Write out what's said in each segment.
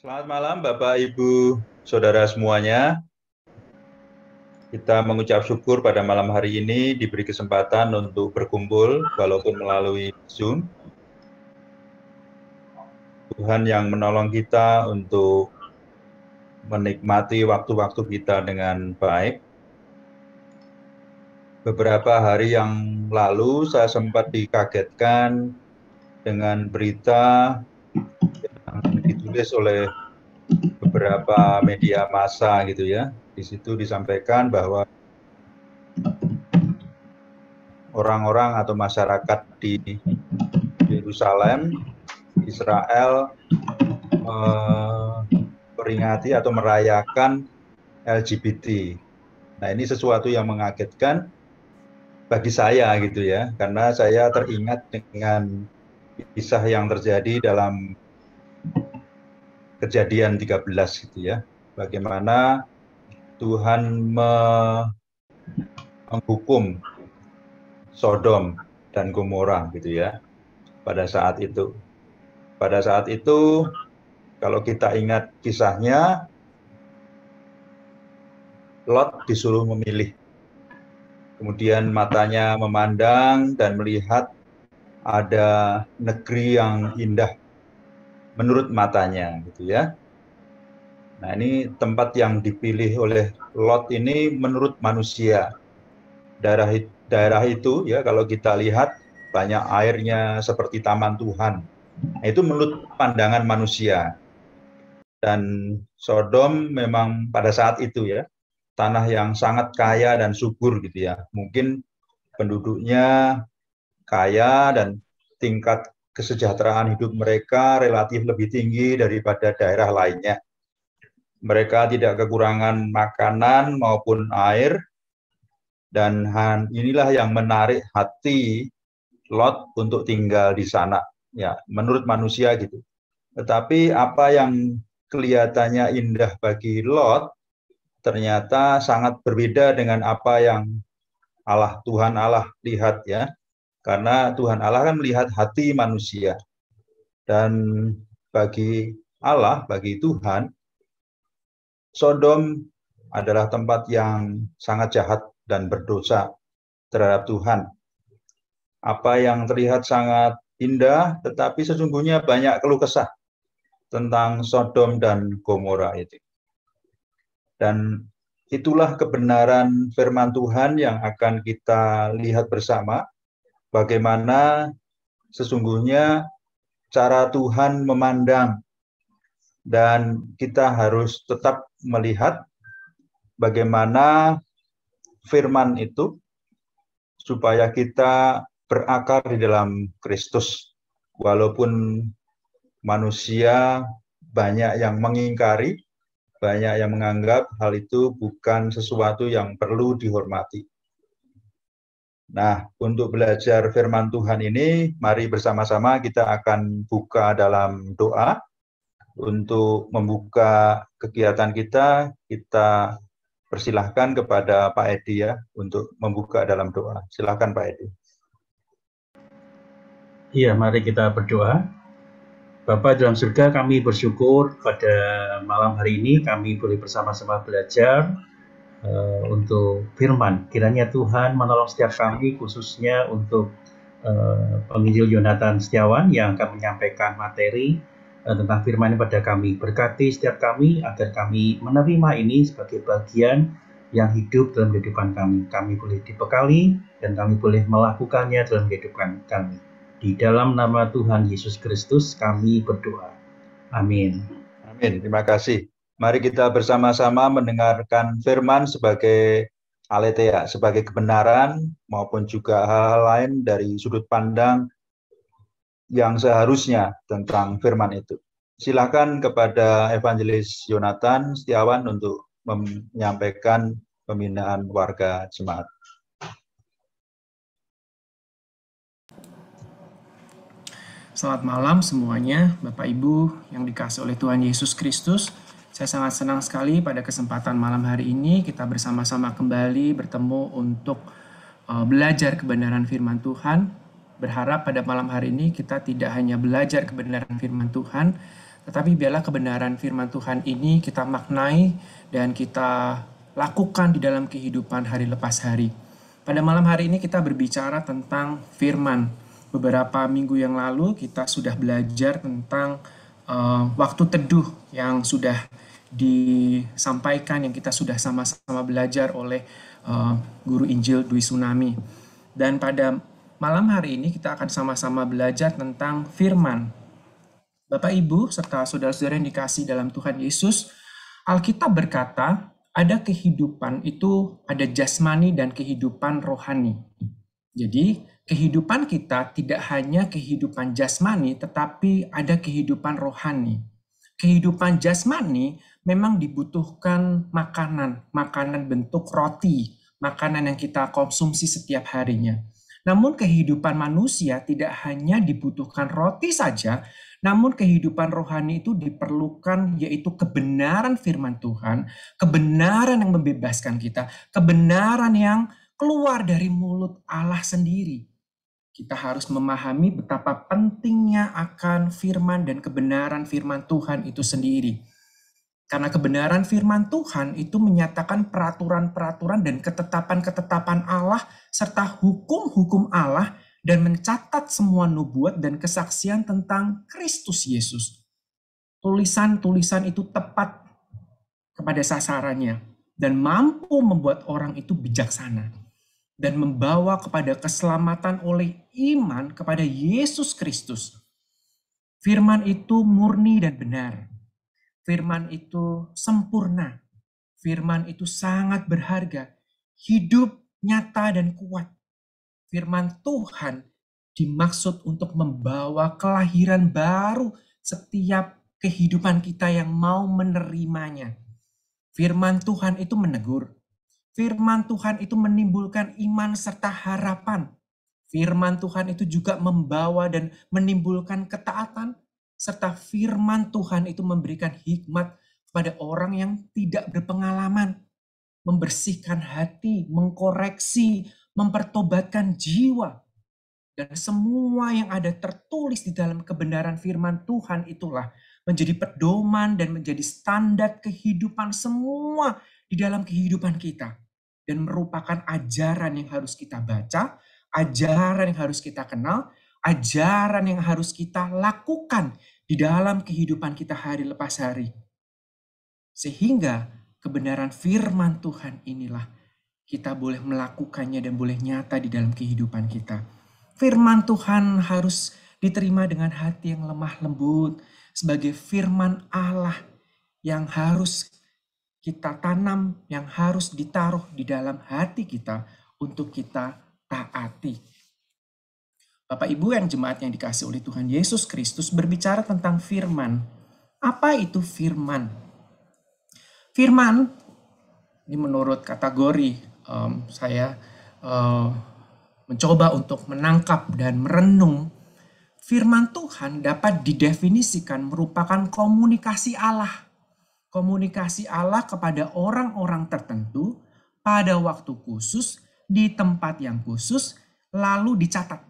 Selamat malam Bapak, Ibu, Saudara semuanya. Kita mengucap syukur pada malam hari ini diberi kesempatan untuk berkumpul walaupun melalui Zoom. Tuhan yang menolong kita untuk menikmati waktu-waktu kita dengan baik. Beberapa hari yang lalu saya sempat dikagetkan dengan berita yang ditulis oleh beberapa media massa gitu ya. Di situ disampaikan bahwa orang-orang atau masyarakat di Yerusalem, Israel, memperingati atau merayakan LGBT. Nah, ini sesuatu yang mengagetkan bagi saya gitu ya, karena saya teringat dengan kisah yang terjadi dalam Kejadian 13 gitu ya. Bagaimana Tuhan menghukum Sodom dan Gomora gitu ya pada saat itu. Pada saat itu kalau kita ingat kisahnya, Lot disuruh memilih. Kemudian matanya memandang dan melihat ada negeri yang indah menurut matanya gitu ya. Nah, ini tempat yang dipilih oleh Lot ini menurut manusia. Daerah itu ya kalau kita lihat banyak airnya seperti taman Tuhan. Nah, itu menurut pandangan manusia. Dan Sodom memang pada saat itu ya tanah yang sangat kaya dan subur gitu ya. Mungkin penduduknya kaya dan tingkat kesejahteraan hidup mereka relatif lebih tinggi daripada daerah lainnya. Mereka tidak kekurangan makanan maupun air, dan inilah yang menarik hati Lot untuk tinggal di sana. Ya, menurut manusia gitu. Tetapi apa yang kelihatannya indah bagi Lot ternyata sangat berbeda dengan apa yang Tuhan Allah lihat ya. Karena Tuhan Allah kan melihat hati manusia. Dan bagi Allah, bagi Tuhan, Sodom adalah tempat yang sangat jahat dan berdosa terhadap Tuhan. Apa yang terlihat sangat indah, tetapi sesungguhnya banyak keluh kesah tentang Sodom dan Gomora itu. Dan itulah kebenaran firman Tuhan yang akan kita lihat bersama, bagaimana sesungguhnya cara Tuhan memandang, dan kita harus tetap melihat bagaimana firman itu supaya kita berakar di dalam Kristus. Walaupun manusia banyak yang mengingkari, banyak yang menganggap hal itu bukan sesuatu yang perlu dihormati. Nah, untuk belajar firman Tuhan ini, mari bersama-sama kita akan buka dalam doa. Untuk membuka kegiatan kita, kita persilahkan kepada Pak Edi ya, untuk membuka dalam doa. Silahkan Pak Edi. Iya, mari kita berdoa. Bapa dalam surga, kami bersyukur pada malam hari ini kami boleh bersama-sama belajar untuk firman. Kiranya Tuhan menolong setiap kami, khususnya untuk penginjil Yonatan Setiawan yang akan menyampaikan materi tentang firman pada kami. Berkati setiap kami agar kami menerima ini sebagai bagian yang hidup dalam kehidupan kami. Kami boleh dibekali dan kami boleh melakukannya dalam kehidupan kami. Di dalam nama Tuhan Yesus Kristus kami berdoa. Amin. Amin. Terima kasih. Mari kita bersama-sama mendengarkan firman sebagai aletheia, sebagai kebenaran maupun juga hal-hal lain dari sudut pandang yang seharusnya tentang firman itu. Silakan kepada Evangelis Yonatan Setiawan untuk menyampaikan pembinaan warga jemaat. Selamat malam semuanya, Bapak Ibu yang dikasihi oleh Tuhan Yesus Kristus. Saya sangat senang sekali pada kesempatan malam hari ini kita bersama-sama kembali bertemu untuk belajar kebenaran firman Tuhan. Berharap pada malam hari ini kita tidak hanya belajar kebenaran firman Tuhan, tetapi biarlah kebenaran firman Tuhan ini kita maknai dan kita lakukan di dalam kehidupan hari lepas hari. Pada malam hari ini kita berbicara tentang firman. Beberapa minggu yang lalu kita sudah belajar tentang waktu teduh yang sudah disampaikan, yang kita sudah sama-sama belajar oleh Guru Injil Dwi Tsunami. Dan pada malam hari ini kita akan sama-sama belajar tentang firman. Bapak, Ibu, serta saudara-saudara yang dikasihi dalam Tuhan Yesus, Alkitab berkata, ada kehidupan itu, ada jasmani dan kehidupan rohani. Jadi, kehidupan kita tidak hanya kehidupan jasmani, tetapi ada kehidupan rohani. Kehidupan jasmani memang dibutuhkan makanan bentuk roti, makanan yang kita konsumsi setiap harinya. Namun kehidupan manusia tidak hanya dibutuhkan roti saja, namun kehidupan rohani itu diperlukan, yaitu kebenaran firman Tuhan, kebenaran yang membebaskan kita, kebenaran yang keluar dari mulut Allah sendiri. Kita harus memahami betapa pentingnya akan firman dan kebenaran firman Tuhan itu sendiri. Karena kebenaran firman Tuhan itu menyatakan peraturan-peraturan dan ketetapan-ketetapan Allah serta hukum-hukum Allah dan mencatat semua nubuat dan kesaksian tentang Kristus Yesus. Tulisan-tulisan itu tepat kepada sasarannya dan mampu membuat orang itu bijaksana dan membawa kepada keselamatan oleh iman kepada Yesus Kristus. Firman itu murni dan benar. Firman itu sempurna. Firman itu sangat berharga. Hidup, nyata, dan kuat. Firman Tuhan dimaksud untuk membawa kelahiran baru setiap kehidupan kita yang mau menerimanya. Firman Tuhan itu menegur. Firman Tuhan itu menimbulkan iman serta harapan. Firman Tuhan itu juga membawa dan menimbulkan ketaatan. Serta firman Tuhan itu memberikan hikmat kepada orang yang tidak berpengalaman. Membersihkan hati, mengkoreksi, mempertobatkan jiwa. Dan semua yang ada tertulis di dalam kebenaran firman Tuhan itulah menjadi pedoman dan menjadi standar kehidupan semua di dalam kehidupan kita. Dan merupakan ajaran yang harus kita baca, ajaran yang harus kita kenal, ajaran yang harus kita lakukan di dalam kehidupan kita hari lepas hari. Sehingga kebenaran firman Tuhan inilah kita boleh melakukannya dan boleh nyata di dalam kehidupan kita. Firman Tuhan harus diterima dengan hati yang lemah lembut sebagai firman Allah yang harus kita tanam, yang harus ditaruh di dalam hati kita untuk kita taati. Bapak Ibu yang jemaat yang dikasihi oleh Tuhan Yesus Kristus berbicara tentang firman. Apa itu firman? Firman, ini menurut kategori saya mencoba untuk menangkap dan merenung. Firman Tuhan dapat didefinisikan merupakan komunikasi Allah. Komunikasi Allah kepada orang-orang tertentu pada waktu khusus, di tempat yang khusus, lalu dicatat.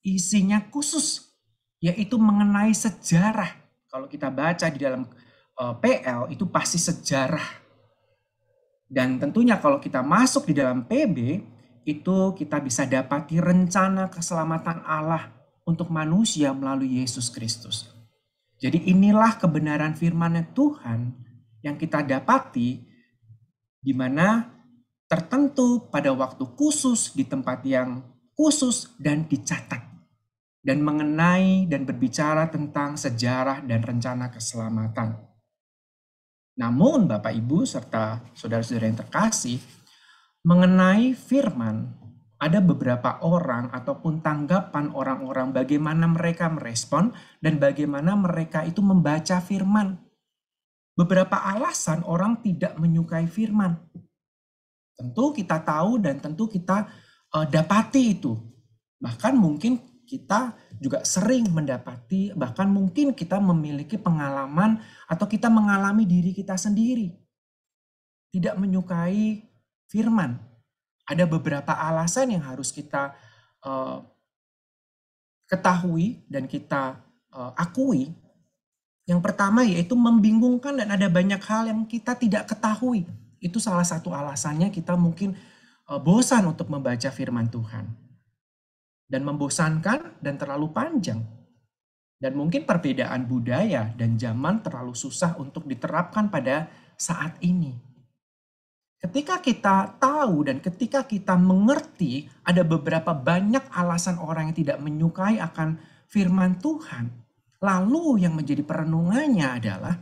Isinya khusus, yaitu mengenai sejarah. Kalau kita baca di dalam PL, itu pasti sejarah. Dan tentunya kalau kita masuk di dalam PB, itu kita bisa dapati rencana keselamatan Allah untuk manusia melalui Yesus Kristus. Jadi inilah kebenaran firman Tuhan yang kita dapati, di mana tertentu pada waktu khusus, di tempat yang khusus, dan dicatat. Dan mengenai dan berbicara tentang sejarah dan rencana keselamatan. Namun Bapak Ibu serta saudara-saudara yang terkasih, mengenai firman, ada beberapa orang ataupun tanggapan orang-orang bagaimana mereka merespon dan bagaimana mereka itu membaca firman. Beberapa alasan orang tidak menyukai firman. Tentu kita tahu dan tentu kita dapati itu. Bahkan mungkin kita juga sering mendapati, bahkan mungkin kita memiliki pengalaman atau kita mengalami diri kita sendiri. Tidak menyukai firman. Ada beberapa alasan yang harus kita ketahui dan kita akui Yang pertama yaitu membingungkan dan ada banyak hal yang kita tidak ketahui. Itu salah satu alasannya kita mungkin bosan untuk membaca firman Tuhan. Dan membosankan dan terlalu panjang. Dan mungkin perbedaan budaya dan zaman terlalu susah untuk diterapkan pada saat ini. Ketika kita tahu dan ketika kita mengerti ada beberapa banyak alasan orang yang tidak menyukai akan firman Tuhan. Lalu yang menjadi perenungannya adalah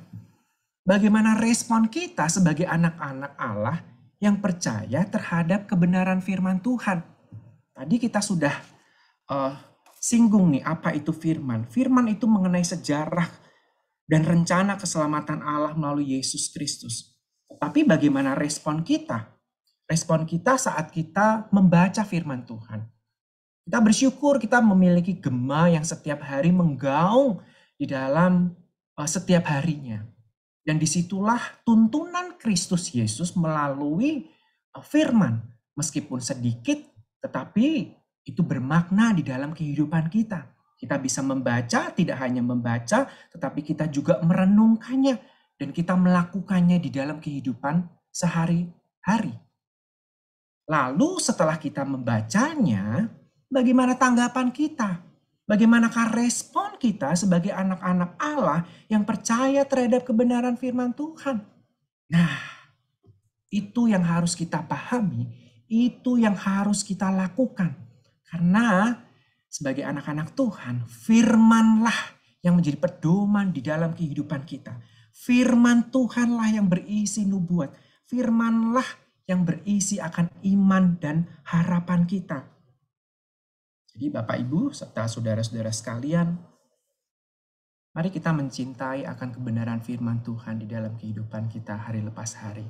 bagaimana respon kita sebagai anak-anak Allah yang percaya terhadap kebenaran firman Tuhan. Tadi kita sudah singgung nih apa itu firman. Firman itu mengenai sejarah dan rencana keselamatan Allah melalui Yesus Kristus. Tapi bagaimana respon kita? Respon kita saat kita membaca firman Tuhan. Kita bersyukur kita memiliki gema yang setiap hari menggaung di dalam setiap harinya. Dan disitulah tuntunan Kristus Yesus melalui firman. Meskipun sedikit, tetapi itu bermakna di dalam kehidupan kita. Kita bisa membaca, tidak hanya membaca, tetapi kita juga merenungkannya. Dan kita melakukannya di dalam kehidupan sehari-hari. Lalu setelah kita membacanya, bagaimana tanggapan kita? Bagaimanakah respon kita sebagai anak-anak Allah yang percaya terhadap kebenaran firman Tuhan? Nah, itu yang harus kita pahami, itu yang harus kita lakukan. Karena sebagai anak-anak Tuhan, firman-lah yang menjadi pedoman di dalam kehidupan kita. Firman Tuhanlah yang berisi nubuat. Firmanlah yang berisi akan iman dan harapan kita. Jadi Bapak Ibu serta saudara-saudara sekalian, mari kita mencintai akan kebenaran firman Tuhan di dalam kehidupan kita hari lepas hari.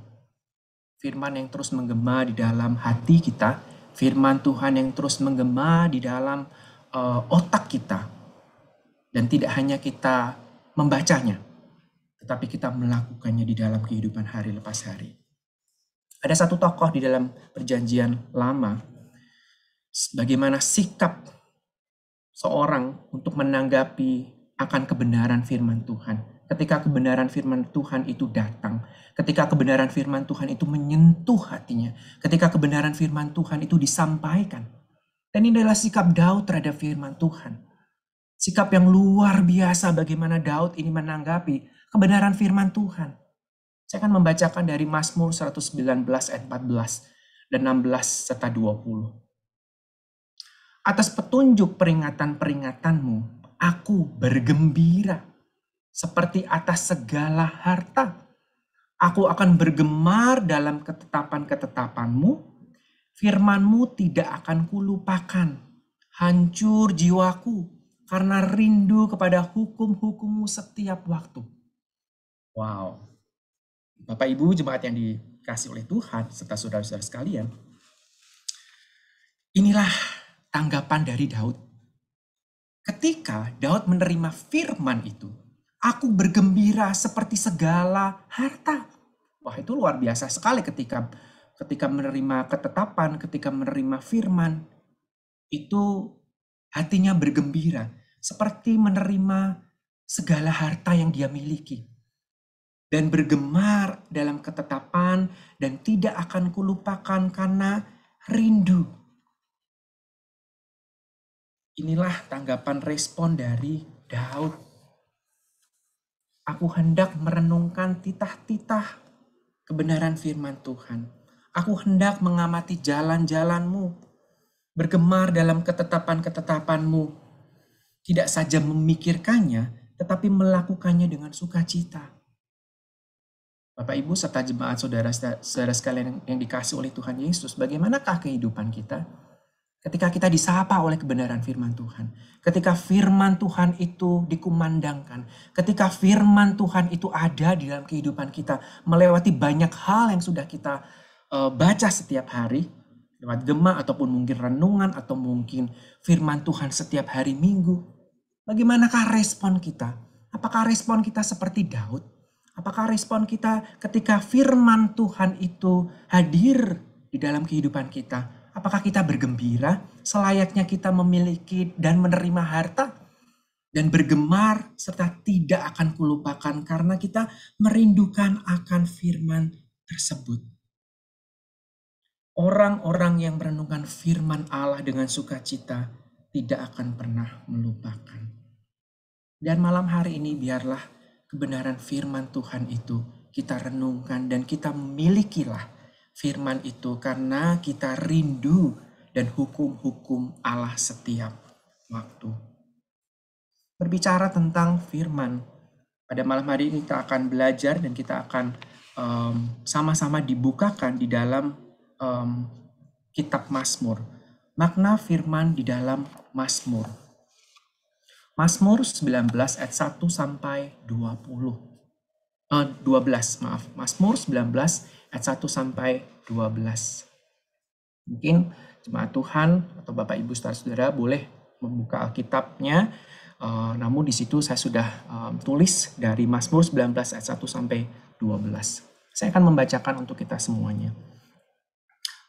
Firman yang terus menggema di dalam hati kita. Firman Tuhan yang terus menggema di dalam otak kita. Dan tidak hanya kita membacanya, tetapi kita melakukannya di dalam kehidupan hari lepas hari. Ada satu tokoh di dalam perjanjian lama, bagaimana sikap seorang untuk menanggapi akan kebenaran firman Tuhan. Ketika kebenaran firman Tuhan itu datang, ketika kebenaran firman Tuhan itu menyentuh hatinya, ketika kebenaran firman Tuhan itu disampaikan. Dan ini adalah sikap Daud terhadap firman Tuhan. Sikap yang luar biasa bagaimana Daud ini menanggapi kebenaran firman Tuhan. Saya akan membacakan dari Mazmur 119 ayat 14 dan 16 serta 20. Atas petunjuk peringatan-peringatanmu, aku bergembira seperti atas segala harta. Aku akan bergemar dalam ketetapan-ketetapanmu. Firmanmu tidak akan kulupakan. Hancur jiwaku karena rindu kepada hukum-hukummu setiap waktu. Wow. Bapak Ibu jemaat yang dikasih oleh Tuhan serta saudara-saudara sekalian. Inilah tanggapan dari Daud. Ketika Daud menerima firman itu, aku bergembira seperti segala harta. Wah, itu luar biasa sekali ketika menerima ketetapan, ketika menerima firman, itu hatinya bergembira. Seperti menerima segala harta yang dia miliki. Dan bergemar dalam ketetapan dan tidak akan kulupakan karena rindu. Inilah tanggapan respon dari Daud. Aku hendak merenungkan titah-titah kebenaran firman Tuhan. Aku hendak mengamati jalan-jalanmu. Bergemar dalam ketetapan-ketetapanmu. Tidak saja memikirkannya, tetapi melakukannya dengan sukacita. Bapak Ibu serta jemaat saudara-saudara sekalian yang dikasih oleh Tuhan Yesus, bagaimanakah kehidupan kita? Ketika kita disapa oleh kebenaran firman Tuhan. Ketika firman Tuhan itu dikumandangkan. Ketika firman Tuhan itu ada di dalam kehidupan kita. Melewati banyak hal yang sudah kita baca setiap hari. Lewat gema ataupun mungkin renungan atau mungkin firman Tuhan setiap hari Minggu. Bagaimanakah respon kita? Apakah respon kita seperti Daud? Apakah respon kita ketika firman Tuhan itu hadir di dalam kehidupan kita? Apakah kita bergembira selayaknya kita memiliki dan menerima harta? dan bergemar serta tidak akan kulupakan karena kita merindukan akan firman tersebut. Orang-orang yang merenungkan firman Allah dengan sukacita tidak akan pernah melupakan. Dan malam hari ini biarlah kebenaran firman Tuhan itu kita renungkan dan kita milikilah firman itu karena kita rindu dan hukum-hukum Allah setiap waktu. Berbicara tentang firman, pada malam hari ini kita akan belajar dan kita akan sama-sama dibukakan di dalam kitab Mazmur. Makna firman di dalam Mazmur. Mazmur 19 ayat 1 sampai 12. Mazmur 19 ayat 1 sampai 12. Mungkin jemaat Tuhan atau Bapak Ibu saudara-saudara boleh membuka Alkitabnya. Namun di situ saya sudah tulis dari Mazmur 19 ayat 1 sampai 12. Saya akan membacakan untuk kita semuanya.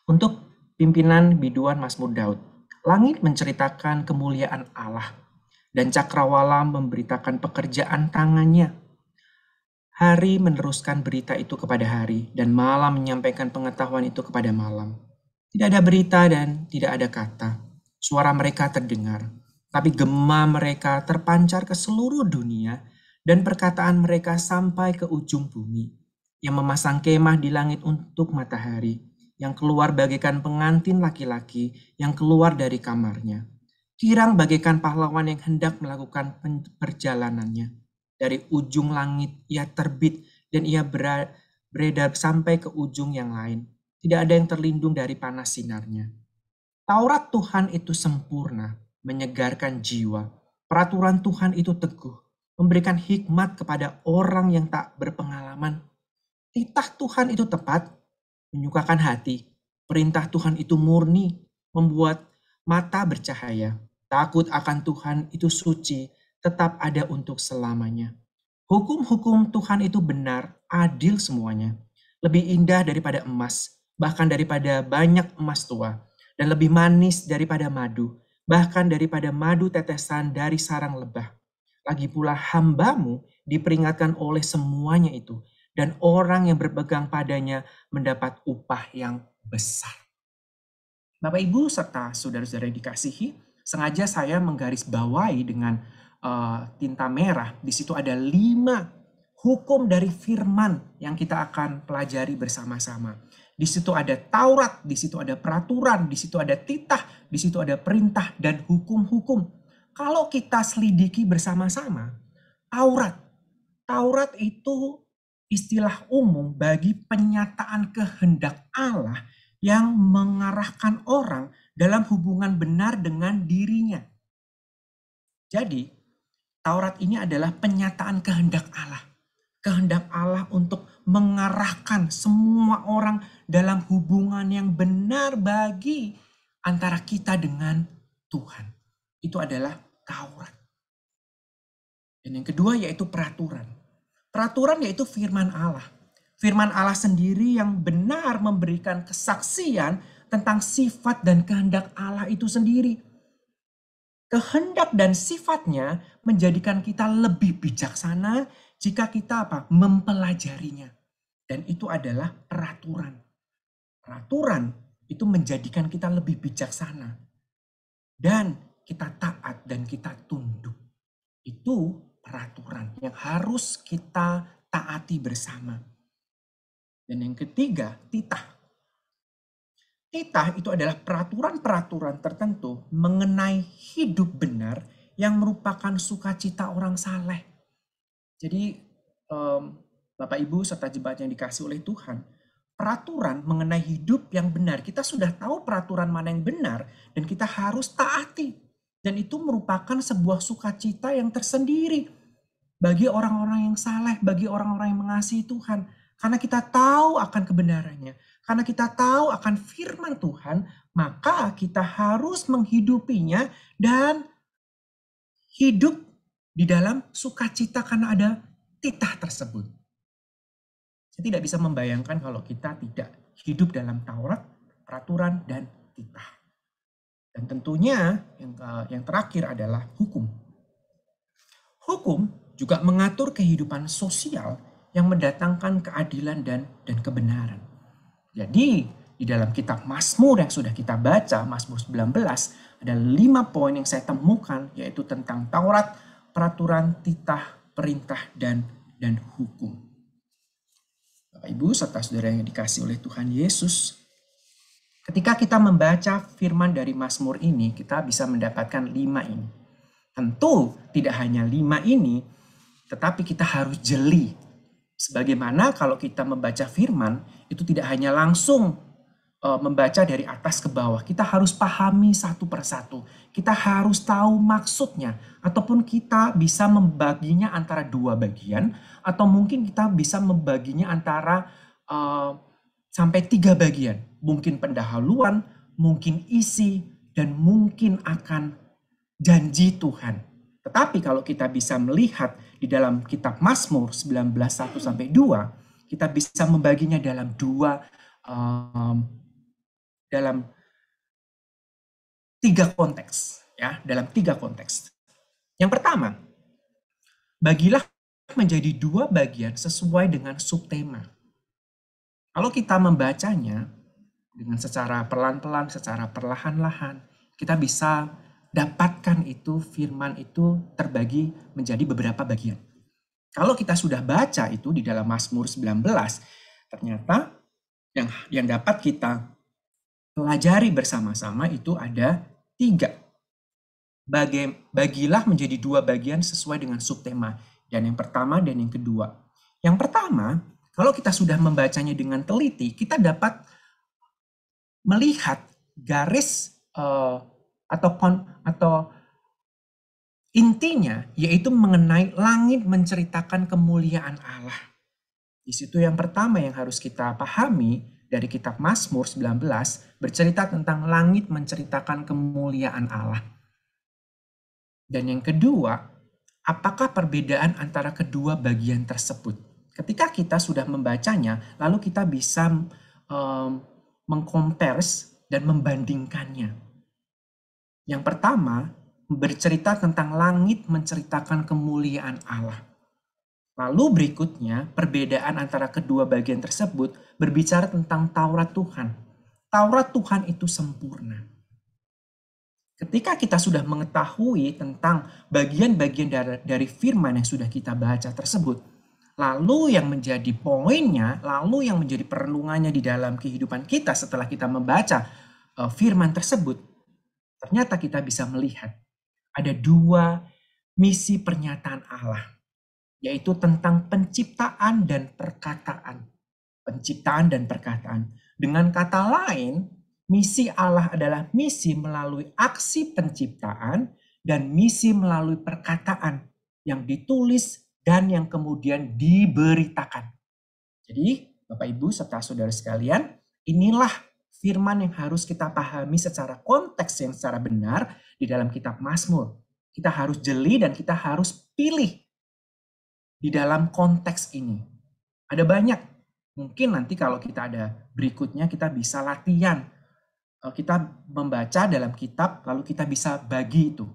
Untuk pimpinan biduan Mazmur Daud. Langit menceritakan kemuliaan Allah dan cakrawala memberitakan pekerjaan tangannya. Hari meneruskan berita itu kepada hari dan malam menyampaikan pengetahuan itu kepada malam. Tidak ada berita dan tidak ada kata. Suara mereka terdengar, tapi gema mereka terpancar ke seluruh dunia dan perkataan mereka sampai ke ujung bumi. Yang memasang kemah di langit untuk matahari, yang keluar bagaikan pengantin laki-laki yang keluar dari kamarnya. Kirang bagaikan pahlawan yang hendak melakukan perjalanannya. Dari ujung langit ia terbit dan ia beredar sampai ke ujung yang lain. Tidak ada yang terlindung dari panas sinarnya. Taurat Tuhan itu sempurna, menyegarkan jiwa. Peraturan Tuhan itu teguh, memberikan hikmat kepada orang yang tak berpengalaman. Titah Tuhan itu tepat, menyukakan hati. Perintah Tuhan itu murni, membuat mata bercahaya. Takut akan Tuhan itu suci, tetap ada untuk selamanya. Hukum-hukum Tuhan itu benar, adil semuanya. Lebih indah daripada emas, bahkan daripada banyak emas tua. Dan lebih manis daripada madu, bahkan daripada madu tetesan dari sarang lebah. Lagi pula hambamu diperingatkan oleh semuanya itu. Dan orang yang berpegang padanya mendapat upah yang besar. Bapak Ibu serta saudara-saudara yang dikasihi, sengaja saya menggarisbawahi dengan tinta merah. Di situ ada 5 hukum dari firman yang kita akan pelajari bersama-sama. Di situ ada Taurat, di situ ada peraturan, di situ ada titah, di situ ada perintah dan hukum-hukum. Kalau kita selidiki bersama-sama, Taurat itu istilah umum bagi penyataan kehendak Allah yang mengarahkan orang dalam hubungan benar dengan dirinya. Jadi, Taurat ini adalah penyataan kehendak Allah. Kehendak Allah untuk mengarahkan semua orang dalam hubungan yang benar bagi antara kita dengan Tuhan. Itu adalah Taurat. Dan yang kedua yaitu peraturan. Peraturan yaitu firman Allah. Firman Allah sendiri yang benar memberikan kesaksian tentang sifat dan kehendak Allah itu sendiri. Kehendak dan sifatnya menjadikan kita lebih bijaksana jika kita mempelajarinya. Dan itu adalah peraturan. Peraturan itu menjadikan kita lebih bijaksana. Dan kita taat dan kita tunduk. Itu peraturan yang harus kita taati bersama. Dan yang ketiga, titah. Titah itu adalah peraturan-peraturan tertentu mengenai hidup benar yang merupakan sukacita orang saleh. Jadi Bapak Ibu serta jemaat yang dikasih oleh Tuhan, peraturan mengenai hidup yang benar, kita sudah tahu peraturan mana yang benar dan kita harus taati. Dan itu merupakan sebuah sukacita yang tersendiri bagi orang-orang yang saleh, bagi orang-orang yang mengasihi Tuhan. Karena kita tahu akan kebenarannya, karena kita tahu akan firman Tuhan, maka kita harus menghidupinya dan hidup di dalam sukacita karena ada titah tersebut. Saya tidak bisa membayangkan kalau kita tidak hidup dalam Taurat, peraturan, dan titah. Dan tentunya yang terakhir adalah hukum. Hukum juga mengatur kehidupan sosial yang mendatangkan keadilan dan kebenaran. Jadi, di dalam kitab Mazmur yang sudah kita baca, Mazmur 19, ada 5 poin yang saya temukan, yaitu tentang Taurat, peraturan, titah, perintah, dan hukum. Bapak, Ibu, serta saudara yang dikasihi oleh Tuhan Yesus, ketika kita membaca firman dari Mazmur ini, kita bisa mendapatkan 5 ini. Tentu tidak hanya 5 ini, tetapi kita harus jeli. Sebagaimana kalau kita membaca firman, itu tidak hanya langsung membaca dari atas ke bawah. Kita harus pahami satu persatu. Kita harus tahu maksudnya. Ataupun kita bisa membaginya antara 2 bagian. Atau mungkin kita bisa membaginya antara sampai 3 bagian. Mungkin pendahuluan, mungkin isi, dan mungkin akan janji Tuhan. Tetapi kalau kita bisa melihat di dalam kitab Mazmur 19:1-2, kita bisa membaginya dalam dalam 3 konteks, ya, dalam 3 konteks. Yang pertama, bagilah menjadi 2 bagian sesuai dengan subtema. Kalau kita membacanya dengan secara pelan-pelan, secara perlahan-lahan, kita bisa dapatkan itu, firman itu terbagi menjadi beberapa bagian. Kalau kita sudah baca itu di dalam Mazmur 19, ternyata yang dapat kita pelajari bersama-sama itu ada 3. Bagilah menjadi 2 bagian sesuai dengan subtema. Dan yang pertama dan yang kedua. Yang pertama, kalau kita sudah membacanya dengan teliti, kita dapat melihat garis atau intinya, yaitu mengenai langit menceritakan kemuliaan Allah. Di situ yang pertama yang harus kita pahami dari kitab Mazmur 19 bercerita tentang langit menceritakan kemuliaan Allah. Dan yang kedua, apakah perbedaan antara kedua bagian tersebut? Ketika kita sudah membacanya, lalu kita bisa mengkompares dan membandingkannya. Yang pertama, bercerita tentang langit menceritakan kemuliaan Allah. Lalu berikutnya, perbedaan antara kedua bagian tersebut berbicara tentang Taurat Tuhan. Taurat Tuhan itu sempurna. Ketika kita sudah mengetahui tentang bagian-bagian dari firman yang sudah kita baca tersebut, lalu yang menjadi poinnya, lalu yang menjadi perenungannya di dalam kehidupan kita setelah kita membaca firman tersebut, ternyata kita bisa melihat ada 2 misi pernyataan Allah, yaitu tentang penciptaan dan perkataan. Penciptaan dan perkataan. Dengan kata lain, misi Allah adalah misi melalui aksi penciptaan dan misi melalui perkataan yang ditulis dan yang kemudian diberitakan. Jadi, Bapak Ibu serta saudara sekalian, inilah firman yang harus kita pahami secara konteks yang secara benar di dalam kitab Mazmur. Kita harus jeli dan kita harus pilih di dalam konteks ini. Ada banyak. Mungkin nanti kalau kita ada berikutnya kita bisa latihan. Kita membaca dalam kitab lalu kita bisa bagi itu.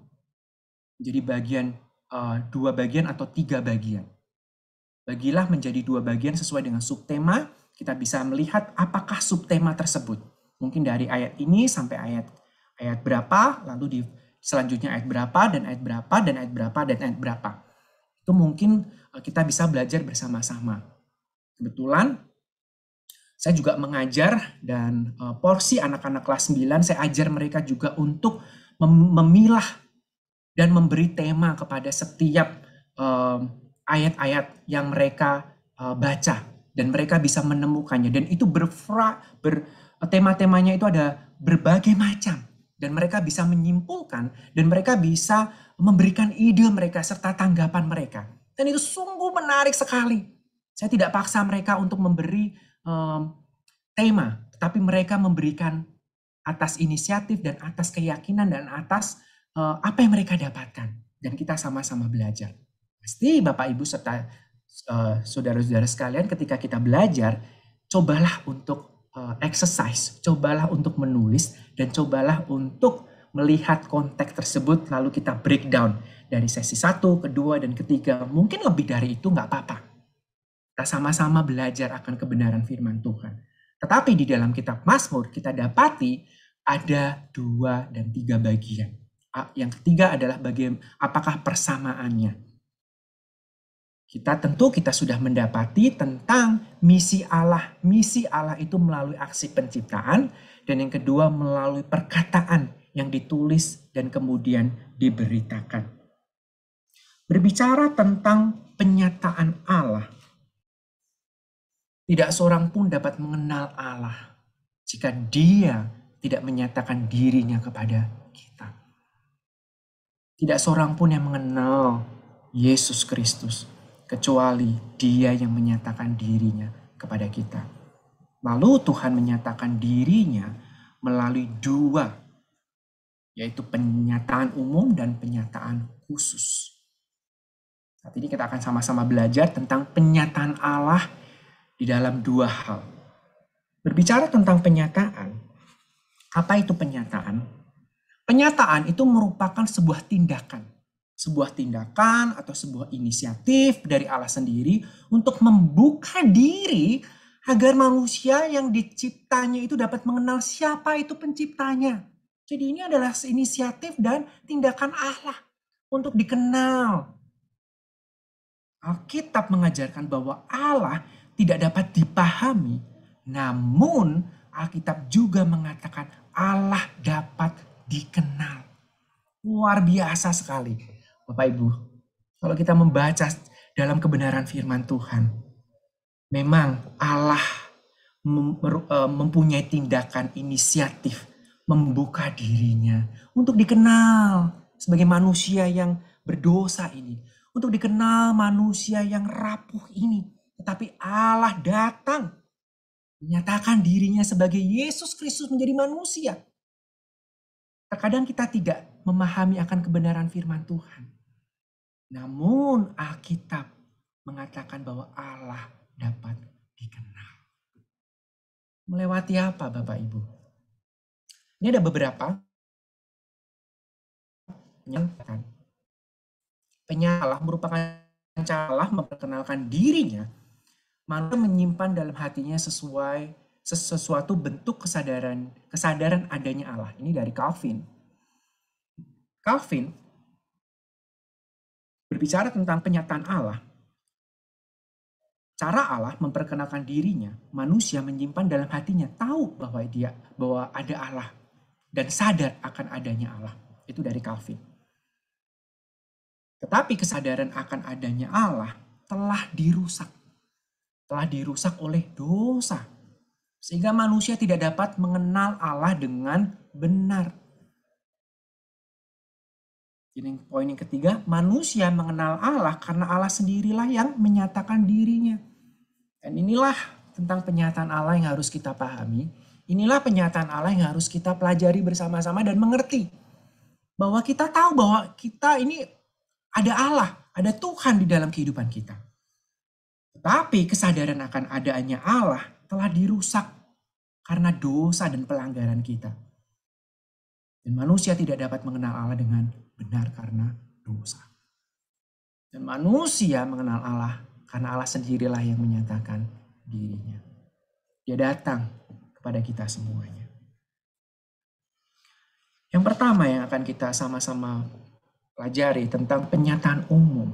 Jadi bagian 2 bagian atau 3 bagian. Bagilah menjadi 2 bagian sesuai dengan subtema. Kita bisa melihat apakah subtema tersebut. Mungkin dari ayat ini sampai ayat berapa, lalu selanjutnya ayat berapa, dan ayat berapa, dan ayat berapa, dan ayat berapa. Itu mungkin kita bisa belajar bersama-sama. Kebetulan saya juga mengajar dan porsi anak-anak kelas 9 saya ajar mereka juga untuk memilah dan memberi tema kepada setiap ayat-ayat yang mereka baca dan mereka bisa menemukannya, dan itu tema-temanya itu ada berbagai macam dan mereka bisa menyimpulkan dan mereka bisa memberikan ide mereka serta tanggapan mereka, dan itu sungguh menarik sekali. Saya tidak paksa mereka untuk memberi tema, tetapi mereka memberikan atas inisiatif dan atas keyakinan dan atas apa yang mereka dapatkan, dan kita sama-sama belajar. Pasti Bapak Ibu serta saudara-saudara sekalian, ketika kita belajar, cobalah untuk exercise, cobalah untuk menulis, dan cobalah untuk melihat konteks tersebut lalu kita breakdown dari sesi 1, kedua, dan ketiga. Mungkin lebih dari itu nggak apa-apa. Kita sama-sama belajar akan kebenaran firman Tuhan. Tetapi di dalam kitab Mazmur kita dapati ada 2 dan 3 bagian. Yang ketiga adalah bagian apakah persamaannya. Kita sudah mendapati tentang misi Allah. Misi Allah itu melalui aksi penciptaan, dan yang kedua melalui perkataan yang ditulis dan kemudian diberitakan. Berbicara tentang penyataan Allah, tidak seorang pun dapat mengenal Allah jika Dia tidak menyatakan dirinya kepada kita. Tidak seorang pun yang mengenal Yesus Kristus kecuali Dia yang menyatakan dirinya kepada kita. Lalu Tuhan menyatakan dirinya melalui 2, yaitu penyataan umum dan penyataan khusus. Saat ini kita akan sama-sama belajar tentang penyataan Allah di dalam 2 hal. Berbicara tentang penyataan, apa itu penyataan? Penyataan itu merupakan sebuah tindakan atau sebuah inisiatif dari Allah sendiri untuk membuka diri agar manusia yang diciptanya itu dapat mengenal siapa itu penciptanya. Jadi ini adalah inisiatif dan tindakan Allah untuk dikenal. Alkitab mengajarkan bahwa Allah tidak dapat dipahami, namun Alkitab juga mengatakan Allah dapat dikenal. Luar biasa sekali. Bapak Ibu, kalau kita membaca dalam kebenaran firman Tuhan, memang Allah mempunyai tindakan inisiatif membuka dirinya untuk dikenal sebagai manusia yang berdosa ini, untuk dikenal manusia yang rapuh ini. Tetapi Allah datang menyatakan dirinya sebagai Yesus Kristus menjadi manusia. Terkadang kita tidak memahami akan kebenaran firman Tuhan. Namun Alkitab mengatakan bahwa Allah dapat dikenal. Melewati apa Bapak Ibu? Ini ada beberapa penyataan. Penyalah merupakan cara memperkenalkan dirinya, malah menyimpan dalam hatinya sesuatu bentuk kesadaran adanya Allah. Ini dari Calvin. Calvin berbicara tentang penyataan Allah. Cara Allah memperkenalkan dirinya, manusia menyimpan dalam hatinya, tahu bahwa ada Allah dan sadar akan adanya Allah. Itu dari Calvin. Tetapi kesadaran akan adanya Allah telah dirusak oleh dosa. Sehingga manusia tidak dapat mengenal Allah dengan benar. Jadi poin yang ketiga, manusia mengenal Allah karena Allah sendirilah yang menyatakan dirinya. Dan inilah tentang penyataan Allah yang harus kita pahami. Inilah penyataan Allah yang harus kita pelajari bersama-sama dan mengerti. Bahwa kita tahu bahwa kita ini ada Allah, ada Tuhan di dalam kehidupan kita. Tetapi kesadaran akan adanya Allah telah dirusak karena dosa dan pelanggaran kita. Dan manusia tidak dapat mengenal Allah dengan benar karena dosa. Dan manusia mengenal Allah karena Allah sendirilah yang menyatakan dirinya. Dia datang kepada kita semuanya. Yang pertama yang akan kita sama-sama pelajari tentang penyataan umum.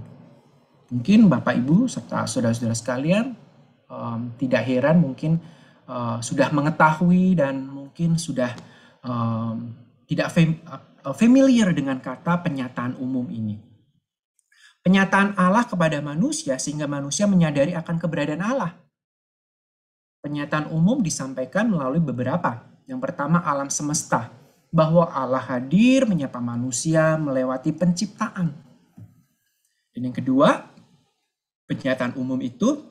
Mungkin Bapak Ibu serta saudara-saudara sekalian tidak heran mungkin sudah mengetahui dan mungkin sudah tidak familiar dengan kata penyataan umum ini. Penyataan Allah kepada manusia sehingga manusia menyadari akan keberadaan Allah. Penyataan umum disampaikan melalui beberapa. Yang pertama alam semesta, bahwa Allah hadir menyapa manusia melewati penciptaan. Dan yang kedua, penyataan umum itu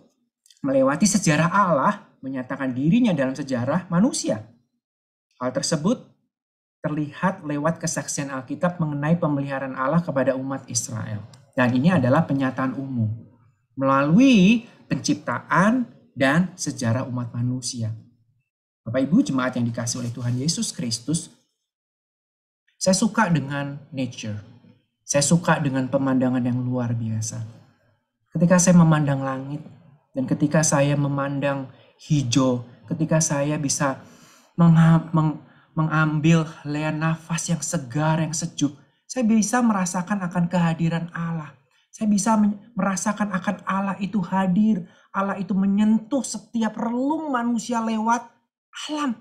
melewati sejarah Allah menyatakan dirinya dalam sejarah manusia. Hal tersebut terlihat lewat kesaksian Alkitab mengenai pemeliharaan Allah kepada umat Israel. Dan ini adalah penyataan umum melalui penciptaan dan sejarah umat manusia. Bapak Ibu jemaat yang dikasihi oleh Tuhan Yesus Kristus, Saya suka dengan nature. Saya suka dengan pemandangan yang luar biasa. Ketika saya memandang langit dan ketika saya memandang hijau, ketika saya bisa mengambil hela nafas yang segar, yang sejuk, saya bisa merasakan akan kehadiran Allah. Saya bisa merasakan akan Allah itu hadir. Allah itu menyentuh setiap relung manusia lewat alam,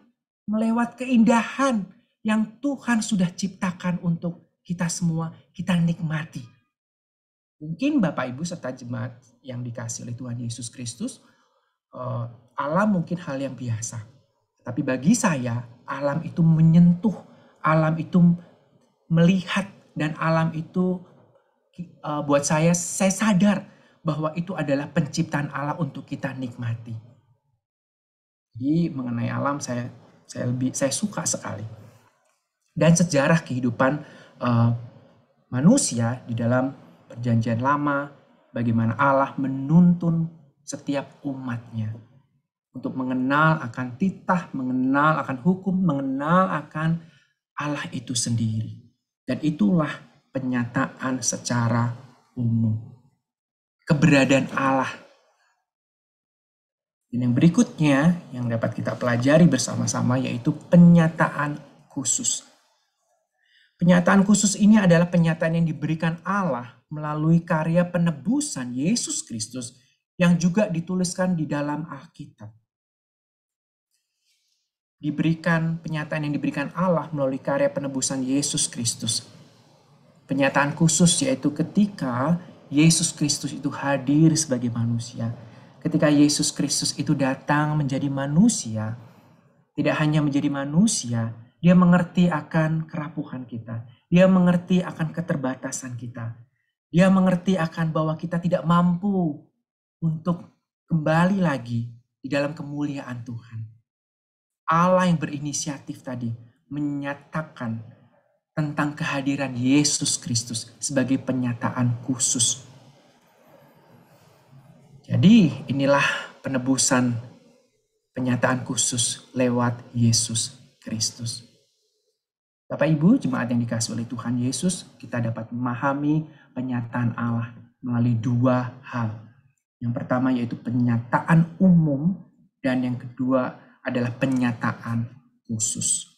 melewat keindahan yang Tuhan sudah ciptakan untuk kita semua, kita nikmati. Mungkin Bapak Ibu serta jemaat yang dikasihi oleh Tuhan Yesus Kristus, alam mungkin hal yang biasa. Tapi bagi saya, alam itu menyentuh, alam itu melihat, dan alam itu buat saya sadar bahwa itu adalah penciptaan Allah untuk kita nikmati. Jadi mengenai alam saya suka sekali. Dan sejarah kehidupan manusia di dalam Perjanjian Lama, bagaimana Allah menuntun setiap umatnya untuk mengenal akan titah, mengenal akan hukum, mengenal akan Allah itu sendiri. Dan itulah penyataan secara umum keberadaan Allah. Dan yang berikutnya yang dapat kita pelajari bersama-sama yaitu penyataan khusus. Penyataan khusus ini adalah penyataan yang diberikan Allah melalui karya penebusan Yesus Kristus yang juga dituliskan di dalam Alkitab. Penyataan yang diberikan Allah melalui karya penebusan Yesus Kristus. Penyataan khusus yaitu ketika Yesus Kristus itu hadir sebagai manusia. Ketika Yesus Kristus itu datang menjadi manusia, tidak hanya menjadi manusia, dia mengerti akan kerapuhan kita. Dia mengerti akan keterbatasan kita. Dia mengerti akan bahwa kita tidak mampu untuk kembali lagi di dalam kemuliaan Tuhan. Allah yang berinisiatif tadi menyatakan tentang kehadiran Yesus Kristus sebagai penyataan khusus. Jadi inilah penebusan penyataan khusus lewat Yesus Kristus. Bapak Ibu, jemaat yang dikasihi oleh Tuhan Yesus, kita dapat memahami penyataan Allah melalui dua hal. Yang pertama yaitu penyataan umum dan yang kedua adalah penyataan khusus.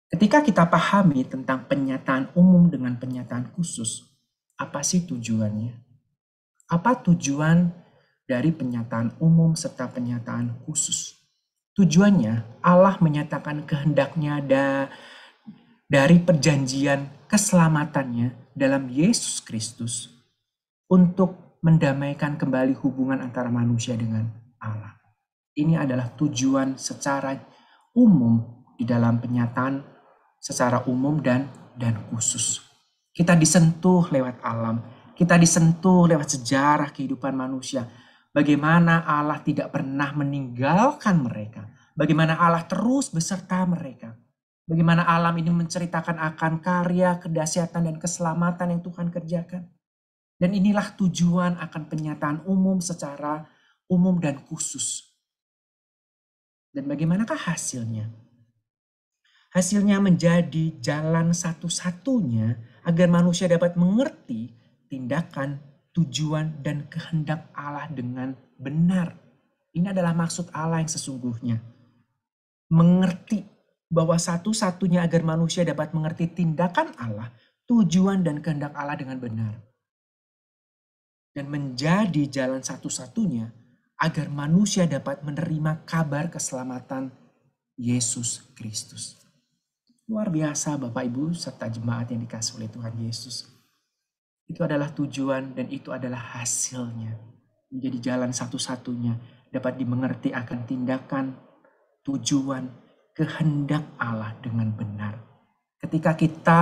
Ketika kita pahami tentang penyataan umum dengan penyataan khusus, apa sih tujuannya? Apa tujuan dari penyataan umum serta penyataan khusus? Tujuannya Allah menyatakan kehendaknya dari perjanjian keselamatannya dalam Yesus Kristus untuk mendamaikan kembali hubungan antara manusia dengan Allah. Ini adalah tujuan secara umum di dalam penyataan secara umum dan khusus. Kita disentuh lewat alam, kita disentuh lewat sejarah kehidupan manusia. Bagaimana Allah tidak pernah meninggalkan mereka, bagaimana Allah terus beserta mereka. Bagaimana alam ini menceritakan akan karya, kedahsyatan dan keselamatan yang Tuhan kerjakan. Dan inilah tujuan akan penyataan umum secara umum dan khusus. Dan bagaimanakah hasilnya? Hasilnya menjadi jalan satu-satunya agar manusia dapat mengerti tindakan, tujuan, dan kehendak Allah dengan benar. Ini adalah maksud Allah yang sesungguhnya. Mengerti bahwa satu-satunya agar manusia dapat mengerti tindakan Allah, tujuan dan kehendak Allah dengan benar. Dan menjadi jalan satu-satunya agar manusia dapat menerima kabar keselamatan Yesus Kristus. Luar biasa Bapak Ibu serta jemaat yang dikasihi oleh Tuhan Yesus. Itu adalah tujuan dan itu adalah hasilnya. Menjadi jalan satu-satunya dapat dimengerti akan tindakan, tujuan, kehendak Allah dengan benar. Ketika kita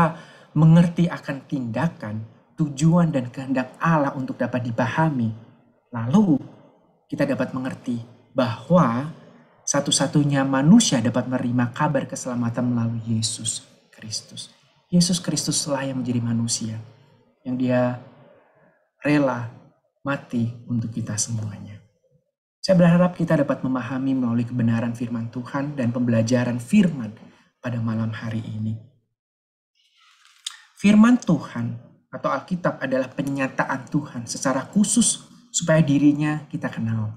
mengerti akan tindakan, tujuan dan kehendak Allah untuk dapat dipahami, lalu kita dapat mengerti bahwa satu-satunya manusia dapat menerima kabar keselamatan melalui Yesus Kristus. Yesus Kristuslah yang menjadi manusia, yang dia rela mati untuk kita semuanya. Saya berharap kita dapat memahami melalui kebenaran firman Tuhan dan pembelajaran firman pada malam hari ini. Firman Tuhan atau Alkitab adalah penyataan Tuhan secara khusus supaya dirinya kita kenal.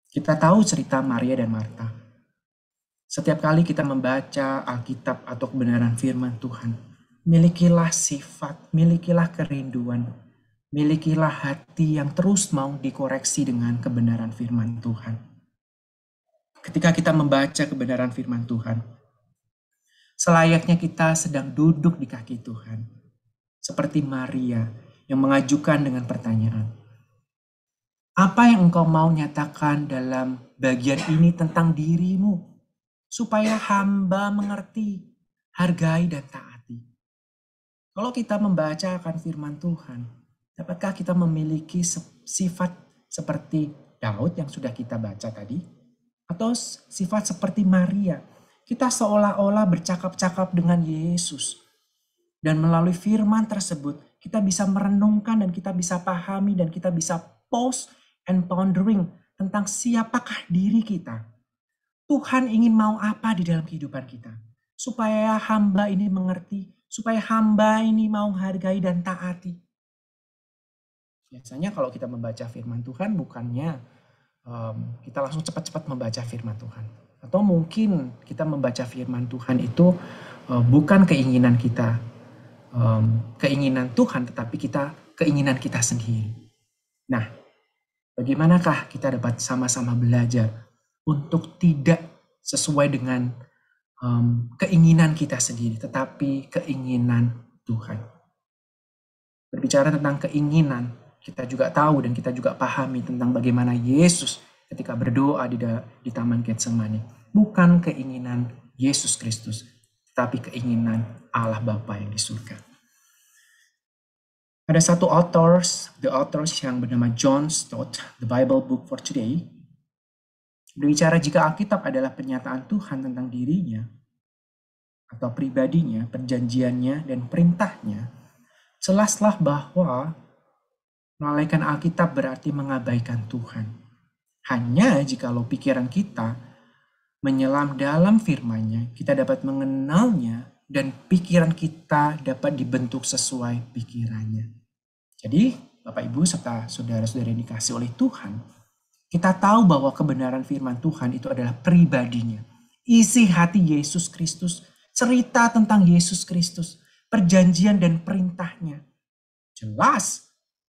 Kita tahu cerita Maria dan Marta. Setiap kali kita membaca Alkitab atau kebenaran firman Tuhan, milikilah sifat, milikilah kerinduan, milikilah hati yang terus mau dikoreksi dengan kebenaran firman Tuhan. Ketika kita membaca kebenaran firman Tuhan, selayaknya kita sedang duduk di kaki Tuhan. Seperti Maria yang mengajukan dengan pertanyaan, apa yang engkau mau nyatakan dalam bagian ini tentang dirimu? Supaya hamba mengerti, hargai dan taati. Kalau kita membaca akan firman Tuhan, dapatkah kita memiliki sifat seperti Daud yang sudah kita baca tadi? Atau sifat seperti Maria? Kita seolah-olah bercakap-cakap dengan Yesus. Dan melalui firman tersebut, kita bisa merenungkan dan kita bisa pahami dan kita bisa pause and pondering tentang siapakah diri kita. Tuhan ingin mau apa di dalam kehidupan kita. Supaya hamba ini mengerti, supaya hamba ini mau hargai dan taati. Biasanya kalau kita membaca firman Tuhan bukannya kita langsung cepat-cepat membaca firman Tuhan. Atau mungkin kita membaca firman Tuhan itu bukan keinginan kita, keinginan Tuhan, tetapi keinginan kita sendiri. Nah, bagaimanakah kita dapat sama-sama belajar untuk tidak sesuai dengan keinginan kita sendiri, tetapi keinginan Tuhan. Berbicara tentang keinginan, kita juga tahu dan kita juga pahami tentang bagaimana Yesus ketika berdoa di Taman Getsemani. Bukan keinginan Yesus Kristus, tetapi keinginan Allah Bapa yang di surga. Ada satu the authors yang bernama John Stott, The Bible Book for Today, berbicara jika Alkitab adalah penyataan Tuhan tentang dirinya, atau pribadinya, perjanjiannya, dan perintahnya, jelaslah bahwa melalaikan Alkitab berarti mengabaikan Tuhan. Hanya jikalau pikiran kita menyelam dalam firman-Nya, kita dapat mengenalnya dan pikiran kita dapat dibentuk sesuai pikirannya. Jadi, Bapak Ibu serta saudara-saudara yang dikasihi oleh Tuhan, kita tahu bahwa kebenaran firman Tuhan itu adalah pribadinya. Isi hati Yesus Kristus, cerita tentang Yesus Kristus, perjanjian dan perintahnya. Jelas,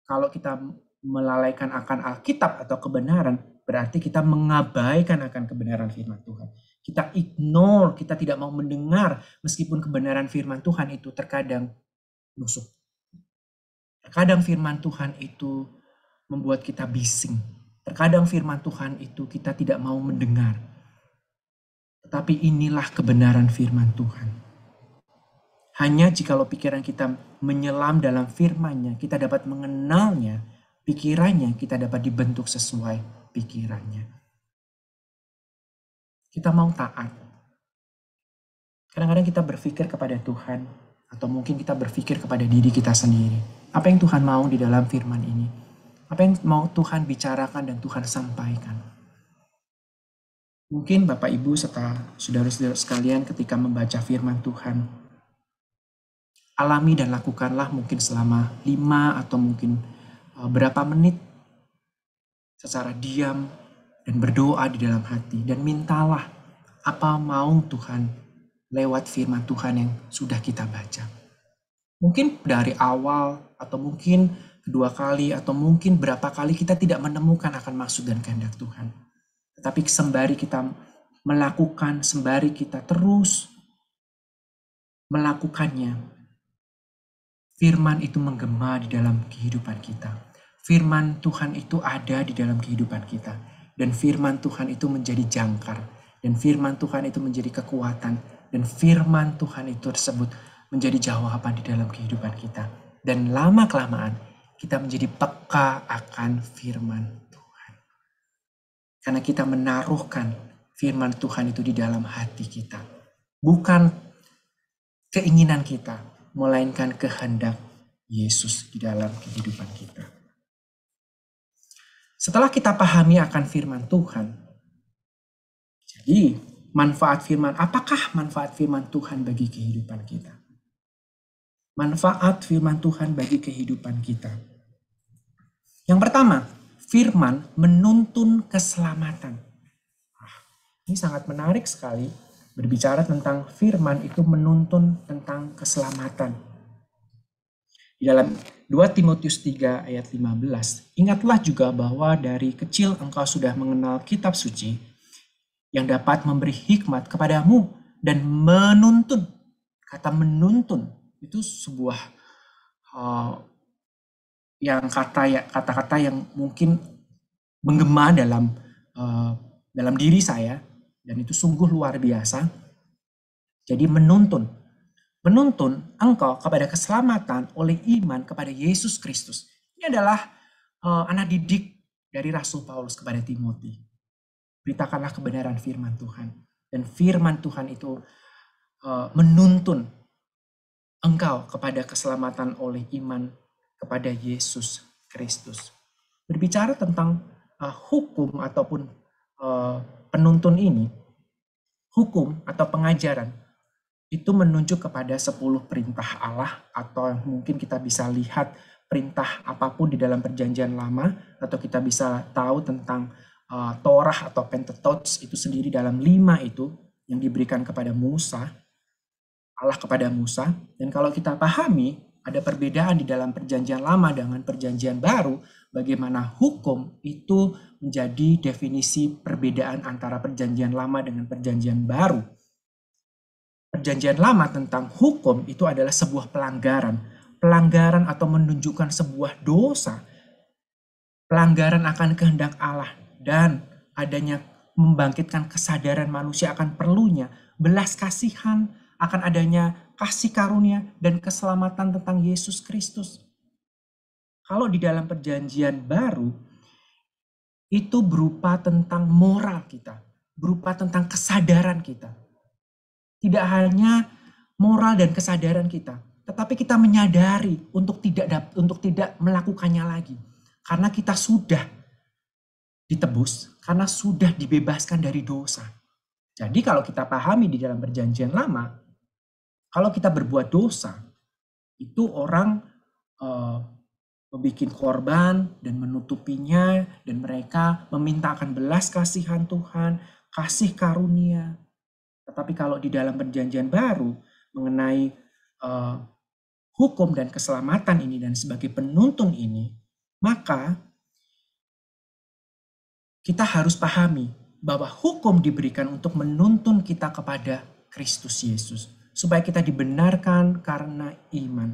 kalau kita melalaikan akan Alkitab atau kebenaran, berarti kita mengabaikan akan kebenaran firman Tuhan. Kita ignore, kita tidak mau mendengar, meskipun kebenaran firman Tuhan itu terkadang nusuk. Terkadang firman Tuhan itu membuat kita bising. Terkadang firman Tuhan itu kita tidak mau mendengar. Tetapi inilah kebenaran firman Tuhan. Hanya jikalau pikiran kita menyelam dalam firman-Nya, kita dapat mengenalnya, pikirannya kita dapat dibentuk sesuai pikirannya. Kita mau taat. Kadang-kadang kita berpikir kepada Tuhan, atau mungkin kita berpikir kepada diri kita sendiri. Apa yang Tuhan mau di dalam firman ini? Apa yang mau Tuhan bicarakan dan Tuhan sampaikan? Mungkin Bapak Ibu serta saudara-saudara sekalian ketika membaca firman Tuhan, alami dan lakukanlah mungkin selama 5 atau mungkin berapa menit secara diam dan berdoa di dalam hati. Dan mintalah apa mau Tuhan lewat firman Tuhan yang sudah kita baca. Mungkin dari awal atau mungkin 2 kali atau mungkin berapa kali kita tidak menemukan akan maksud dan kehendak Tuhan. Tetapi sembari kita melakukan, sembari kita terus melakukannya, firman itu menggema di dalam kehidupan kita. Firman Tuhan itu ada di dalam kehidupan kita. Dan firman Tuhan itu menjadi jangkar. Dan firman Tuhan itu menjadi kekuatan. Dan firman Tuhan itu tersebut menjadi jawaban di dalam kehidupan kita. Dan lama-kelamaan kita menjadi peka akan firman Tuhan. Karena kita menaruhkan firman Tuhan itu di dalam hati kita. Bukan keinginan kita, melainkan kehendak Yesus di dalam kehidupan kita. Setelah kita pahami akan firman Tuhan, jadi manfaat firman. Apakah manfaat firman Tuhan bagi kehidupan kita? Manfaat firman Tuhan bagi kehidupan kita. Yang pertama, firman menuntun keselamatan. Ini sangat menarik sekali berbicara tentang firman itu menuntun tentang keselamatan. Di dalam 2 Timotius 3 ayat 15, ingatlah juga bahwa dari kecil engkau sudah mengenal kitab suci yang dapat memberi hikmat kepadamu dan menuntun. Kata menuntun itu sebuah kata-kata yang mungkin menggema dalam diri saya, dan itu sungguh luar biasa. Jadi menuntun engkau kepada keselamatan oleh iman kepada Yesus Kristus. Ini adalah anak didik dari Rasul Paulus kepada Timoti. Beritakanlah kebenaran firman Tuhan. Dan firman Tuhan itu menuntun engkau kepada keselamatan oleh iman kepada Yesus Kristus. Berbicara tentang hukum ataupun penuntun ini, hukum atau pengajaran, itu menunjuk kepada 10 perintah Allah, atau mungkin kita bisa lihat perintah apapun di dalam perjanjian lama, atau kita bisa tahu tentang Torah atau Pentateuch itu sendiri dalam 5 itu yang diberikan kepada Musa, Allah kepada Musa. Dan kalau kita pahami ada perbedaan di dalam perjanjian lama dengan perjanjian baru, bagaimana hukum itu menjadi definisi perbedaan antara perjanjian lama dengan perjanjian baru. Perjanjian lama tentang hukum itu adalah sebuah pelanggaran atau menunjukkan sebuah dosa, pelanggaran akan kehendak Allah, dan adanya membangkitkan kesadaran manusia akan perlunya belas kasihan, akan adanya kasih karunia dan keselamatan tentang Yesus Kristus. Kalau di dalam perjanjian baru, itu berupa tentang moral kita, berupa tentang kesadaran kita. Tidak hanya moral dan kesadaran kita, tetapi kita menyadari untuk tidak melakukannya lagi. Karena kita sudah ditebus, karena sudah dibebaskan dari dosa. Jadi kalau kita pahami di dalam perjanjian lama, kalau kita berbuat dosa, itu orang membuat korban dan menutupinya, dan mereka meminta akan belas kasihan Tuhan, kasih karunia. Tetapi kalau di dalam perjanjian baru mengenai hukum dan keselamatan ini dan sebagai penuntun ini, maka kita harus pahami bahwa hukum diberikan untuk menuntun kita kepada Kristus Yesus, supaya kita dibenarkan karena iman.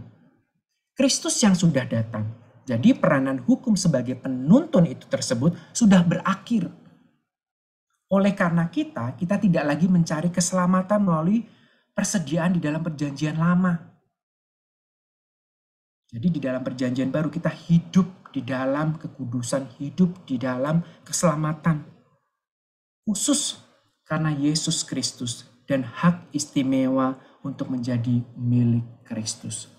Kristus yang sudah datang. Jadi peranan hukum sebagai penuntun itu tersebut sudah berakhir. Oleh karena kita tidak lagi mencari keselamatan melalui persediaan di dalam perjanjian lama. Jadi di dalam perjanjian baru kita hidup di dalam kekudusan, hidup di dalam keselamatan. Khusus karena Yesus Kristus dan hak istimewa untuk menjadi milik Kristus.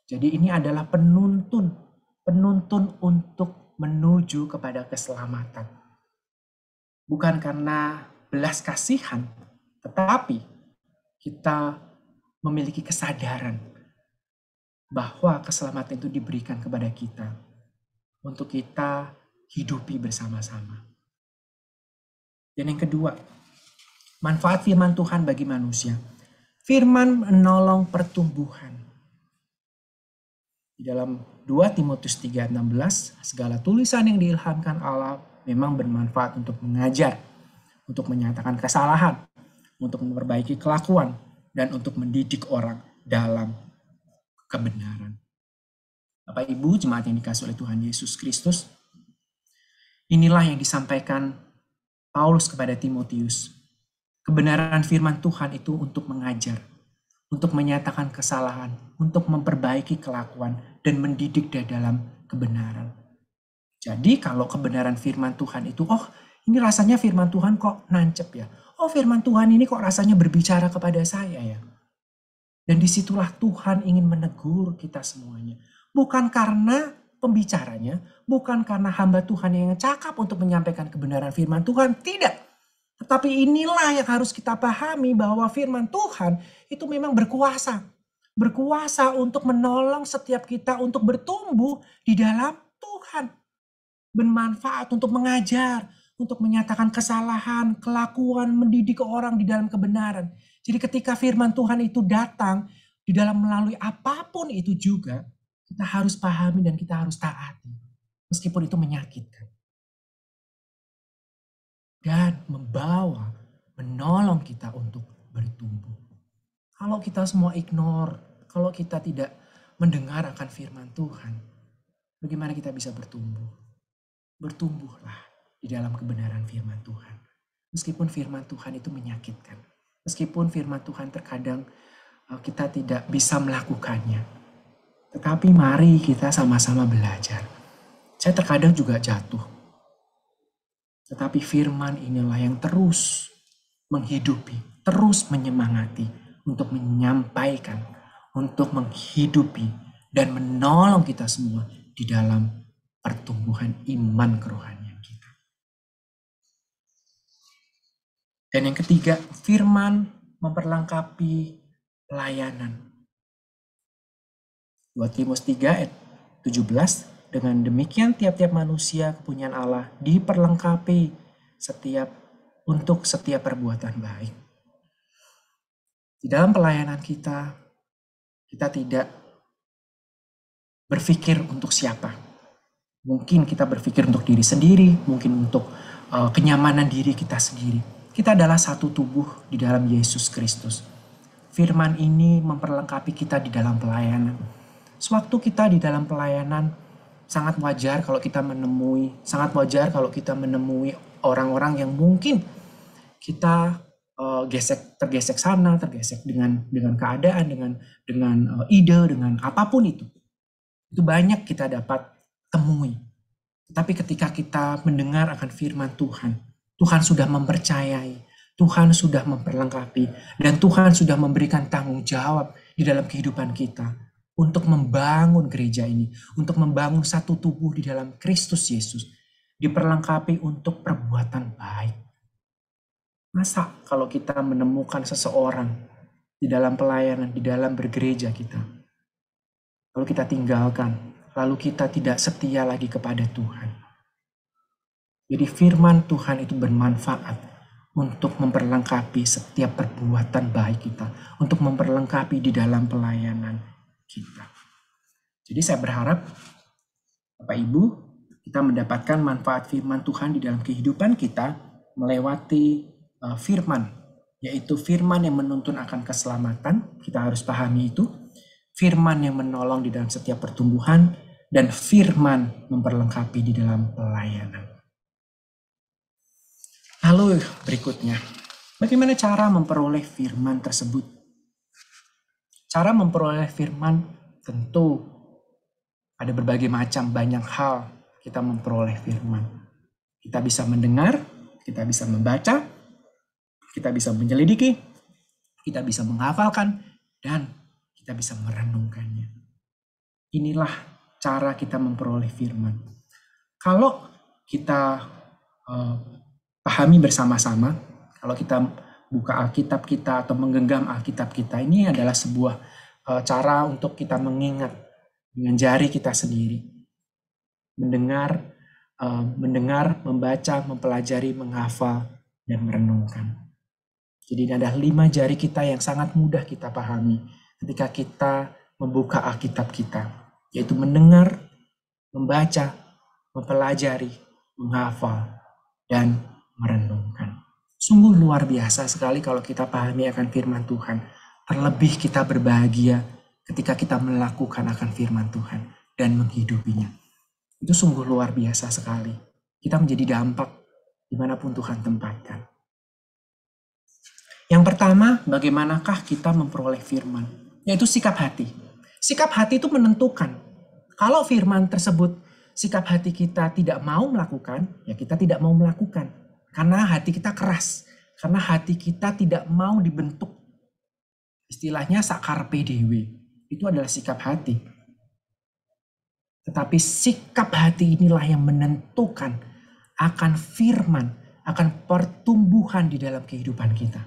Jadi ini adalah penuntun untuk menuju kepada keselamatan. Bukan karena belas kasihan, tetapi kita memiliki kesadaran bahwa keselamatan itu diberikan kepada kita untuk kita hidupi bersama-sama. Dan yang kedua, manfaat firman Tuhan bagi manusia. Firman menolong pertumbuhan. Di dalam 2 Timotius 3:16, segala tulisan yang diilhamkan Allah memang bermanfaat untuk mengajar, untuk menyatakan kesalahan, untuk memperbaiki kelakuan, dan untuk mendidik orang dalam kebenaran. Bapak Ibu jemaat yang dikasihi oleh Tuhan Yesus Kristus, inilah yang disampaikan Paulus kepada Timotius. Kebenaran firman Tuhan itu untuk mengajar, untuk menyatakan kesalahan, untuk memperbaiki kelakuan, dan mendidik dia dalam kebenaran. Jadi kalau kebenaran firman Tuhan itu, ini rasanya firman Tuhan kok nancep ya. Firman Tuhan ini kok rasanya berbicara kepada saya ya. Dan disitulah Tuhan ingin menegur kita semuanya. Bukan karena pembicaranya, bukan karena hamba Tuhan yang cakap untuk menyampaikan kebenaran firman Tuhan, tidak. Tetapi inilah yang harus kita pahami, bahwa firman Tuhan itu memang berkuasa. Berkuasa untuk menolong setiap kita untuk bertumbuh di dalam Tuhan. Bermanfaat untuk mengajar, untuk menyatakan kesalahan, kelakuan, mendidik orang di dalam kebenaran. Jadi ketika firman Tuhan itu datang, di dalam melalui apapun itu juga, kita harus pahami dan kita harus taati. Meskipun itu menyakitkan. Dan membawa, menolong kita untuk bertumbuh. Kalau kita semua ignore, kalau kita tidak mendengar akan firman Tuhan, bagaimana kita bisa bertumbuh? Bertumbuhlah di dalam kebenaran firman Tuhan. Meskipun firman Tuhan itu menyakitkan. Meskipun firman Tuhan terkadang kita tidak bisa melakukannya. Tetapi mari kita sama-sama belajar. Saya terkadang juga jatuh. Tetapi firman inilah yang terus menghidupi, terus menyemangati untuk menyampaikan, untuk menghidupi dan menolong kita semua di dalam pertumbuhan iman kerohanian kita. Dan yang ketiga, firman memperlengkapi pelayanan. 2 Timotius 3 ayat 17, dengan demikian tiap-tiap manusia kepunyaan Allah diperlengkapi untuk setiap perbuatan baik. Di dalam pelayanan kita tidak berpikir untuk siapa. Mungkin kita berpikir untuk diri sendiri, mungkin untuk kenyamanan diri kita sendiri. Kita adalah satu tubuh di dalam Yesus Kristus. Firman ini memperlengkapi kita di dalam pelayanan. Sewaktu kita di dalam pelayanan, sangat wajar kalau kita menemui orang-orang yang mungkin kita tergesek sana, tergesek dengan keadaan, dengan ide, dengan apapun itu. Itu banyak kita dapat temui. Tapi ketika kita mendengar akan firman Tuhan, Tuhan sudah mempercayai, Tuhan sudah memperlengkapi, dan Tuhan sudah memberikan tanggung jawab di dalam kehidupan kita untuk membangun gereja ini, untuk membangun satu tubuh di dalam Kristus Yesus, diperlengkapi untuk perbuatan baik. Masa kalau kita menemukan seseorang di dalam pelayanan, di dalam bergereja kita, lalu kita tinggalkan, lalu kita tidak setia lagi kepada Tuhan. Jadi firman Tuhan itu bermanfaat untuk memperlengkapi setiap perbuatan baik kita, untuk memperlengkapi di dalam pelayanan kita. Jadi saya berharap Bapak Ibu, kita mendapatkan manfaat firman Tuhan di dalam kehidupan kita melewati firman, yaitu firman yang menuntun akan keselamatan. Kita harus pahami itu. Firman yang menolong di dalam setiap pertumbuhan, dan firman memperlengkapi di dalam pelayanan. Lalu berikutnya, bagaimana cara memperoleh firman tersebut? Cara memperoleh firman tentu ada berbagai macam, banyak hal kita memperoleh firman. Kita bisa mendengar, kita bisa membaca, kita bisa menyelidiki, kita bisa menghafalkan, dan kita bisa merenungkannya. Inilah cara kita memperoleh firman. Kalau kita pahami bersama-sama, kalau kita buka Alkitab kita atau menggenggam Alkitab kita, ini adalah sebuah cara untuk kita mengingat dengan jari kita sendiri. Mendengar, membaca, mempelajari, menghafal, dan merenungkan. Jadi ini ada 5 jari kita yang sangat mudah kita pahami ketika kita membuka Alkitab kita, yaitu mendengar, membaca, mempelajari, menghafal, dan merenungkan. Sungguh luar biasa sekali kalau kita pahami akan firman Tuhan. Terlebih kita berbahagia ketika kita melakukan akan firman Tuhan dan menghidupinya. Itu sungguh luar biasa sekali. Kita menjadi dampak dimanapun Tuhan tempatkan. Yang pertama, bagaimanakah kita memperoleh firman? Yaitu sikap hati. Sikap hati itu menentukan. Kalau firman tersebut, sikap hati kita tidak mau melakukan, ya kita tidak mau melakukan. Karena hati kita keras. Karena hati kita tidak mau dibentuk. Istilahnya sakar PDW. Itu adalah sikap hati. Tetapi sikap hati inilah yang menentukan akan firman, akan pertumbuhan di dalam kehidupan kita.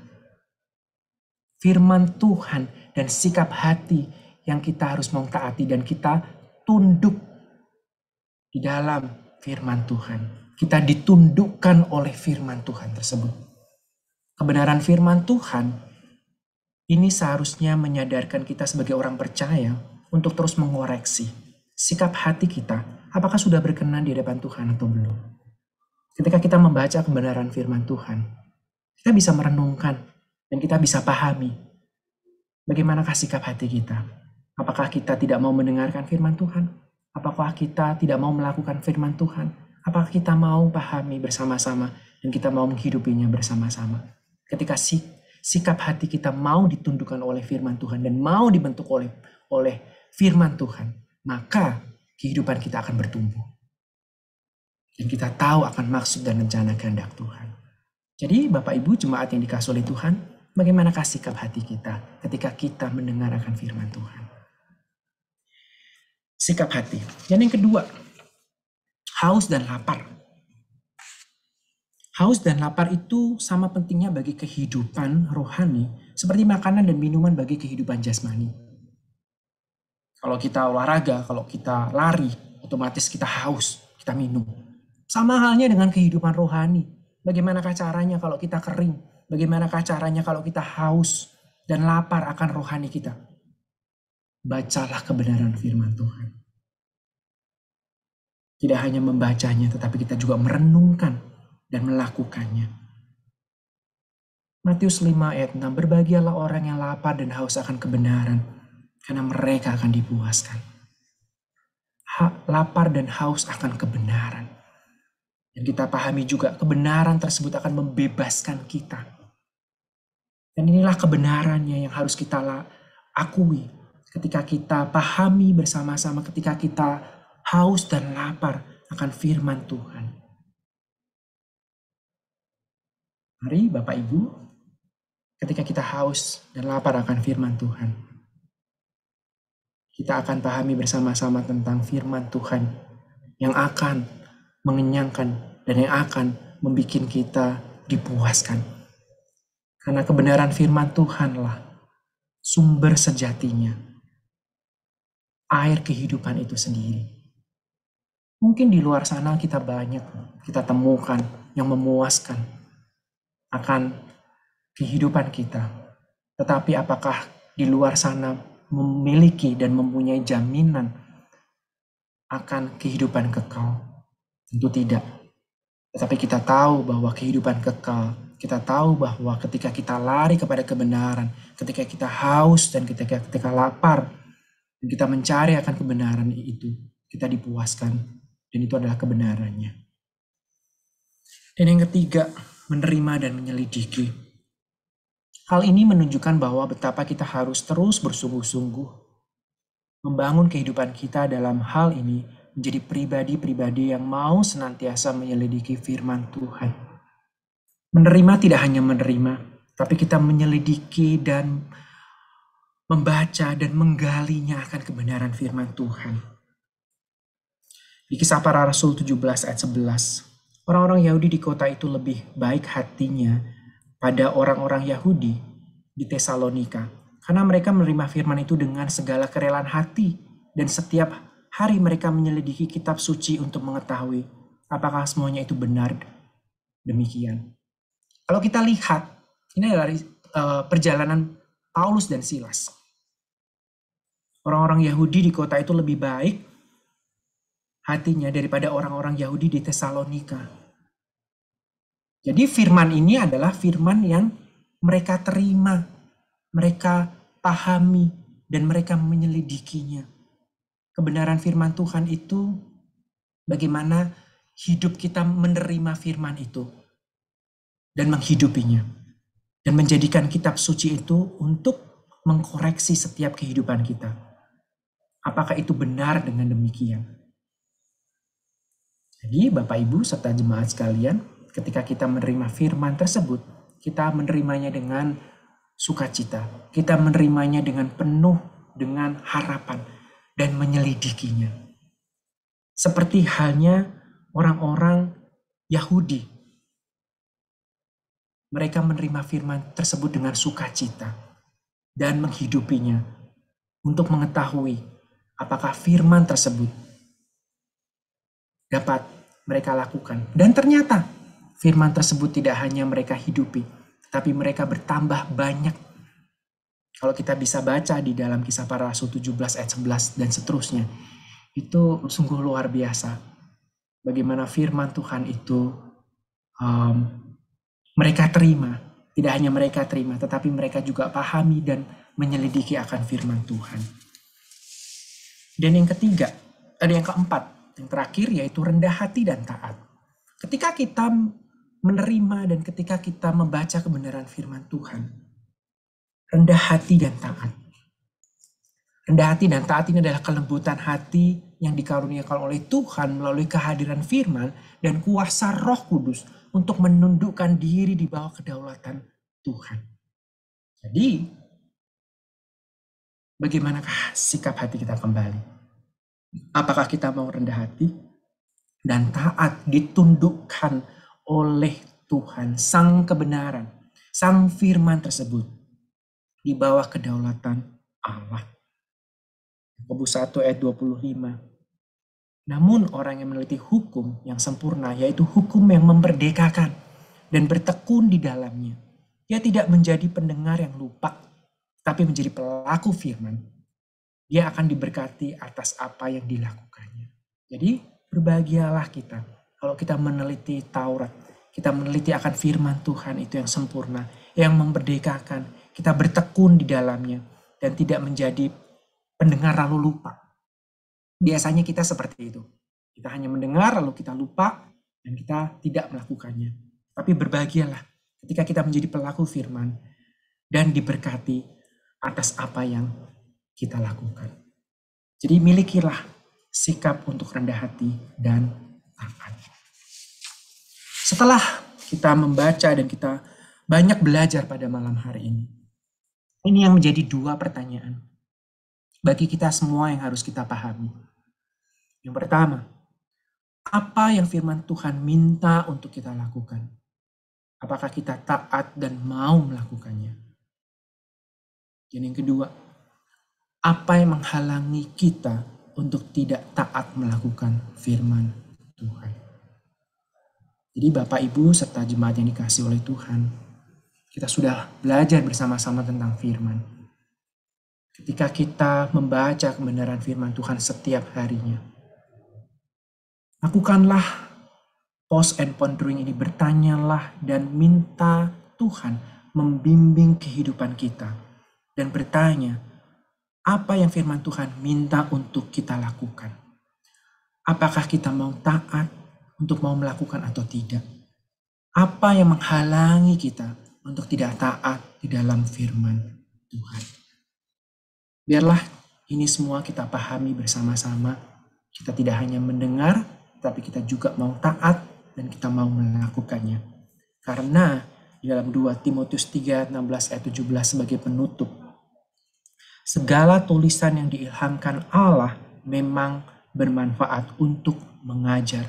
Firman Tuhan dan sikap hati yang kita harus mau taati dan kita tunduk di dalam firman Tuhan. Kita ditundukkan oleh firman Tuhan tersebut. Kebenaran firman Tuhan ini seharusnya menyadarkan kita sebagai orang percaya untuk terus mengoreksi sikap hati kita, apakah sudah berkenan di hadapan Tuhan atau belum. Ketika kita membaca kebenaran firman Tuhan, kita bisa merenungkan dan kita bisa pahami bagaimanakah sikap hati kita. Apakah kita tidak mau mendengarkan firman Tuhan? Apakah kita tidak mau melakukan firman Tuhan? Apakah kita mau pahami bersama-sama dan kita mau menghidupinya bersama-sama? Ketika sikap hati kita mau ditundukkan oleh firman Tuhan dan mau dibentuk oleh firman Tuhan, maka kehidupan kita akan bertumbuh. Dan kita tahu akan maksud dan rencana kehendak Tuhan. Jadi Bapak Ibu jemaat yang dikasihi oleh Tuhan, bagaimanakah sikap hati kita ketika kita mendengar akan firman Tuhan? Sikap hati. Dan yang kedua, haus dan lapar. Haus dan lapar itu sama pentingnya bagi kehidupan rohani, seperti makanan dan minuman bagi kehidupan jasmani. Kalau kita olahraga, kalau kita lari, otomatis kita haus, kita minum. Sama halnya dengan kehidupan rohani. Bagaimanakah caranya kalau kita kering? Bagaimanakah caranya kalau kita haus dan lapar akan rohani kita? Bacalah kebenaran firman Tuhan. Tidak hanya membacanya, tetapi kita juga merenungkan dan melakukannya. Matius 5 ayat 6, berbahagialah orang yang lapar dan haus akan kebenaran, karena mereka akan dipuaskan. Lapar dan haus akan kebenaran. Dan kita pahami juga kebenaran tersebut akan membebaskan kita. Dan inilah kebenarannya yang harus kita akui ketika kita pahami bersama-sama, ketika kita haus dan lapar akan firman Tuhan. Mari Bapak Ibu, ketika kita haus dan lapar akan firman Tuhan, kita akan pahami bersama-sama tentang firman Tuhan yang akan mengenyangkan dan yang akan membuat kita dipuaskan. Karena kebenaran firman Tuhanlah sumber sejatinya, air kehidupan itu sendiri. Mungkin di luar sana kita temukan yang memuaskan akan kehidupan kita. Tetapi apakah di luar sana memiliki dan mempunyai jaminan akan kehidupan kekal? Tentu tidak. Tetapi kita tahu bahwa kehidupan kekal, kita tahu bahwa ketika kita lari kepada kebenaran, ketika kita haus dan ketika lapar, dan kita mencari akan kebenaran itu, kita dipuaskan. Dan itu adalah kebenarannya. Dan yang ketiga, menerima dan menyelidiki. Hal ini menunjukkan bahwa betapa kita harus terus bersungguh-sungguh membangun kehidupan kita dalam hal ini menjadi pribadi-pribadi yang mau senantiasa menyelidiki firman Tuhan. Menerima tidak hanya menerima, tapi kita menyelidiki dan membaca dan menggalinya akan kebenaran firman Tuhan. Di Kisah Para Rasul 17 ayat 11, orang-orang Yahudi di kota itu lebih baik hatinya pada orang-orang Yahudi di Tesalonika, karena mereka menerima firman itu dengan segala kerelaan hati, dan setiap hari mereka menyelidiki kitab suci untuk mengetahui apakah semuanya itu benar demikian. Kalau kita lihat, ini adalah perjalanan Paulus dan Silas. Orang-orang Yahudi di kota itu lebih baik hatinya daripada orang-orang Yahudi di Tesalonika. Jadi firman ini adalah firman yang mereka terima, mereka pahami, dan mereka menyelidikinya. Kebenaran firman Tuhan itu bagaimana hidup kita menerima firman itu dan menghidupinya. Dan menjadikan kitab suci itu untuk mengkoreksi setiap kehidupan kita. Apakah itu benar dengan demikian? Jadi Bapak Ibu serta jemaat sekalian, ketika kita menerima firman tersebut, kita menerimanya dengan sukacita. Kita menerimanya dengan penuh dengan harapan dan menyelidikinya. Seperti halnya orang-orang Yahudi mereka menerima firman tersebut dengan sukacita dan menghidupinya untuk mengetahui apakah firman tersebut dapat mereka lakukan. Dan ternyata firman tersebut tidak hanya mereka hidupi, tapi mereka bertambah banyak. Kalau kita bisa baca di dalam Kisah Para Rasul 17 ayat 11 dan seterusnya, itu sungguh luar biasa. Bagaimana firman Tuhan itu mereka terima. Tidak hanya mereka terima, tetapi mereka juga pahami dan menyelidiki akan firman Tuhan. Dan yang ketiga, ada yang keempat, yang terakhir yaitu rendah hati dan taat. Ketika kita menerima dan ketika kita membaca kebenaran firman Tuhan, rendah hati dan taat. Rendah hati dan taat ini adalah kelembutan hati yang dikaruniakan oleh Tuhan melalui kehadiran firman dan kuasa Roh Kudus untuk menundukkan diri di bawah kedaulatan Tuhan. Jadi, bagaimanakah sikap hati kita kembali? Apakah kita mau rendah hati dan taat ditundukkan oleh Tuhan, Sang kebenaran, Sang firman tersebut di bawah kedaulatan Allah? Yakobus 1 ayat 25. Namun orang yang meneliti hukum yang sempurna, yaitu hukum yang memerdekakan dan bertekun di dalamnya, dia tidak menjadi pendengar yang lupa, tapi menjadi pelaku firman. Dia akan diberkati atas apa yang dilakukannya. Jadi berbahagialah kita kalau kita meneliti Taurat, kita meneliti akan firman Tuhan itu yang sempurna, yang memerdekakan, kita bertekun di dalamnya dan tidak menjadi pendengar lalu lupa. Biasanya kita seperti itu. Kita hanya mendengar lalu kita lupa dan kita tidak melakukannya. Tapi berbahagialah ketika kita menjadi pelaku firman dan diberkati atas apa yang kita lakukan. Jadi milikilah sikap untuk rendah hati dan taat. Setelah kita membaca dan kita banyak belajar pada malam hari ini yang menjadi dua pertanyaan bagi kita semua yang harus kita pahami. Yang pertama, apa yang firman Tuhan minta untuk kita lakukan? Apakah kita taat dan mau melakukannya? Dan yang kedua, apa yang menghalangi kita untuk tidak taat melakukan firman Tuhan? Jadi Bapak, Ibu, serta jemaat yang dikasihi oleh Tuhan, kita sudah belajar bersama-sama tentang firman. Ketika kita membaca kebenaran firman Tuhan setiap harinya, lakukanlah pause and pondering ini, bertanyalah dan minta Tuhan membimbing kehidupan kita. Dan bertanya, apa yang firman Tuhan minta untuk kita lakukan? Apakah kita mau taat untuk mau melakukan atau tidak? Apa yang menghalangi kita untuk tidak taat di dalam firman Tuhan? Biarlah ini semua kita pahami bersama-sama. Kita tidak hanya mendengar, tapi kita juga mau taat dan kita mau melakukannya. Karena di dalam 2 Timotius 3 16 ayat 17 sebagai penutup, segala tulisan yang diilhamkan Allah memang bermanfaat untuk mengajar,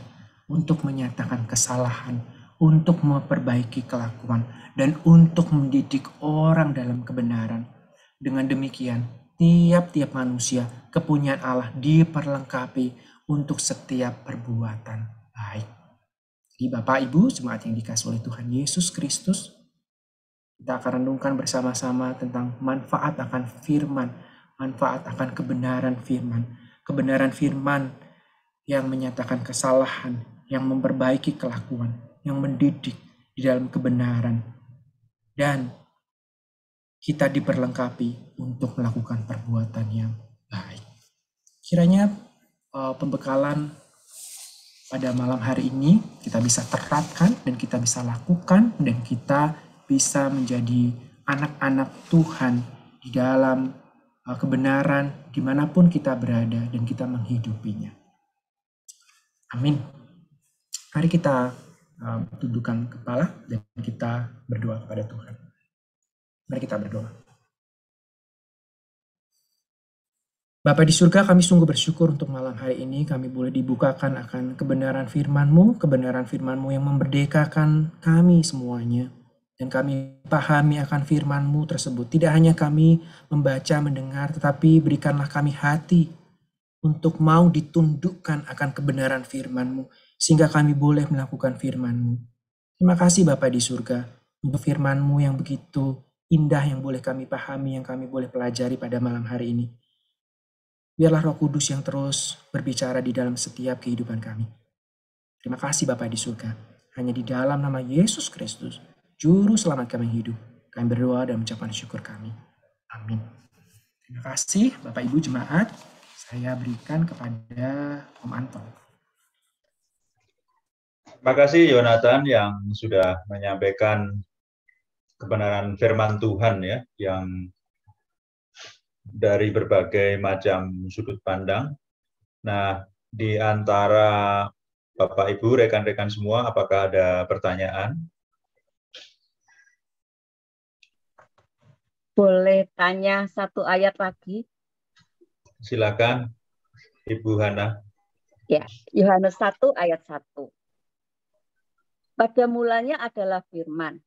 untuk menyatakan kesalahan, untuk memperbaiki kelakuan, dan untuk mendidik orang dalam kebenaran. Dengan demikian, tiap-tiap manusia kepunyaan Allah diperlengkapi untuk setiap perbuatan baik. Jadi Bapak, Ibu, jemaat yang dikasihi oleh Tuhan Yesus Kristus, kita akan renungkan bersama-sama tentang manfaat akan firman, manfaat akan kebenaran firman yang menyatakan kesalahan, yang memperbaiki kelakuan, yang mendidik di dalam kebenaran, dan kita diperlengkapi untuk melakukan perbuatan yang baik. Kiranya pembekalan pada malam hari ini kita bisa terapkan dan kita bisa lakukan dan kita bisa menjadi anak-anak Tuhan di dalam kebenaran dimanapun kita berada dan kita menghidupinya. Amin. Mari kita tundukkan kepala dan kita berdoa kepada Tuhan. Mari kita berdoa. Bapa di surga, kami sungguh bersyukur untuk malam hari ini kami boleh dibukakan akan kebenaran firman-Mu yang memerdekakan kami semuanya. dan kami pahami akan firman-Mu tersebut. Tidak hanya kami membaca, mendengar, tetapi berikanlah kami hati untuk mau ditundukkan akan kebenaran firman-Mu, sehingga kami boleh melakukan firman-Mu. Terima kasih Bapa di surga, untuk firman-Mu yang begitu indah, yang boleh kami pahami, yang kami boleh pelajari pada malam hari ini. Biarlah Roh Kudus yang terus berbicara di dalam setiap kehidupan kami. Terima kasih Bapa di surga. Hanya di dalam nama Yesus Kristus, Juru Selamat kami hidup, kami berdoa dan mengucapkan syukur kami. Amin. Terima kasih Bapak Ibu Jemaat. Saya berikan kepada Om Anton. Terima kasih Yonatan yang sudah menyampaikan kebenaran firman Tuhan ya, yang dari berbagai macam sudut pandang. Nah, di antara Bapak Ibu, rekan-rekan semua, apakah ada pertanyaan? Boleh tanya satu ayat lagi? Silakan, Ibu Hana. Ya, Yohanes 1 ayat 1. Pada mulanya adalah firman.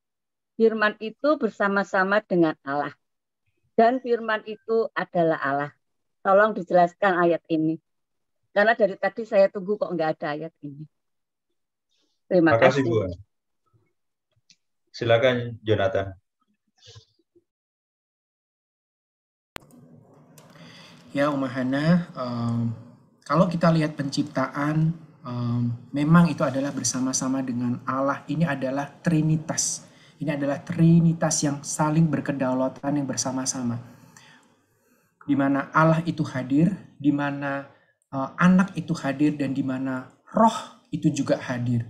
Firman itu bersama-sama dengan Allah. Dan firman itu adalah Allah. Tolong dijelaskan ayat ini. Karena dari tadi saya tunggu kok nggak ada ayat ini. Terima kasih. Bu. Silakan, Jonathan. Ya, Oma Hana, kalau kita lihat penciptaan, memang itu adalah bersama-sama dengan Allah. Ini adalah Trinitas. Ini adalah Trinitas yang saling berkedaulatan, yang bersama-sama. Di mana Allah itu hadir, di mana anak itu hadir, dan di mana roh itu juga hadir.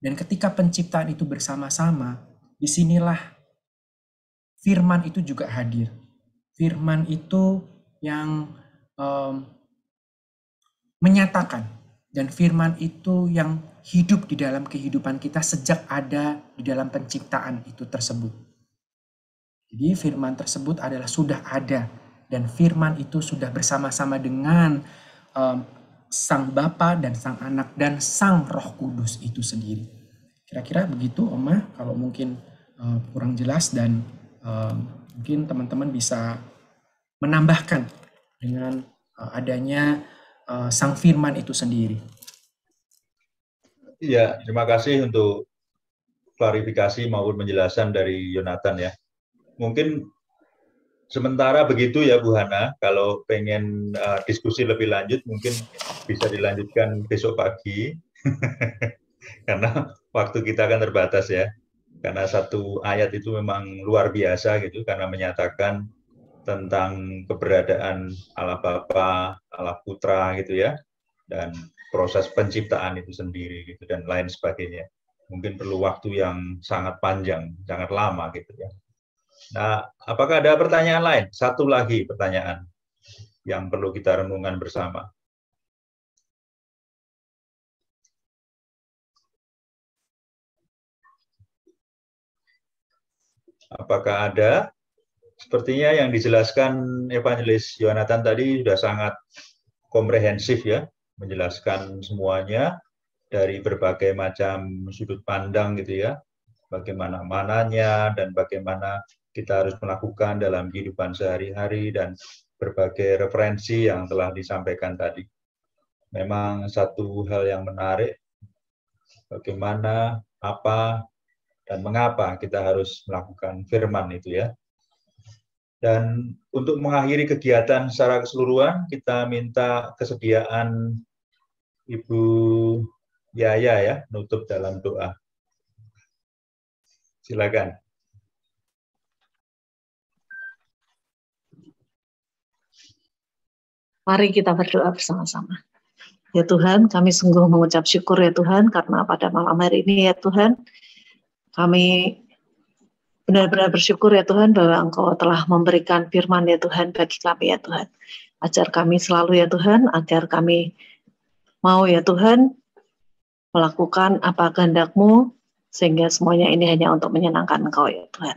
Dan ketika penciptaan itu bersama-sama, disinilah firman itu juga hadir. Firman itu yang menyatakan, dan firman itu yang hidup di dalam kehidupan kita sejak ada di dalam penciptaan itu tersebut. Jadi firman tersebut adalah sudah ada, dan firman itu sudah bersama-sama dengan Sang Bapa dan Sang Anak dan Sang Roh Kudus itu sendiri. Kira-kira begitu Oma, kalau mungkin kurang jelas, dan mungkin teman-teman bisa menambahkan dengan adanya Sang Firman itu sendiri. Iya, terima kasih untuk klarifikasi maupun penjelasan dari Yonatan ya. Mungkin sementara begitu ya Bu Hana, kalau pengen diskusi lebih lanjut mungkin bisa dilanjutkan besok pagi. Karena waktu kita kan terbatas ya. Karena satu ayat itu memang luar biasa gitu, karena menyatakan tentang keberadaan Allah Bapa, Allah Putra gitu ya, dan proses penciptaan itu sendiri gitu, dan lain sebagainya. Mungkin perlu waktu yang sangat panjang, sangat lama gitu ya. Nah, apakah ada pertanyaan lain? Satu lagi pertanyaan yang perlu kita renungkan bersama. Apakah ada? Sepertinya yang dijelaskan Evangelis Yonatan tadi sudah sangat komprehensif ya, menjelaskan semuanya dari berbagai macam sudut pandang gitu ya, bagaimana mananya dan bagaimana kita harus melakukan dalam kehidupan sehari-hari, dan berbagai referensi yang telah disampaikan tadi. Memang satu hal yang menarik, bagaimana, apa, dan mengapa kita harus melakukan firman itu ya. Dan untuk mengakhiri kegiatan secara keseluruhan, kita minta kesediaan Ibu Yaya ya, nutup dalam doa. Silakan. Mari kita berdoa bersama-sama. Ya Tuhan, kami sungguh mengucap syukur ya Tuhan, karena pada malam hari ini ya Tuhan, kami benar-benar bersyukur ya Tuhan bahwa Engkau telah memberikan firman ya Tuhan bagi kami ya Tuhan. Ajar kami selalu ya Tuhan, agar kami mau ya Tuhan melakukan apa kehendak-Mu, sehingga semuanya ini hanya untuk menyenangkan Engkau ya Tuhan.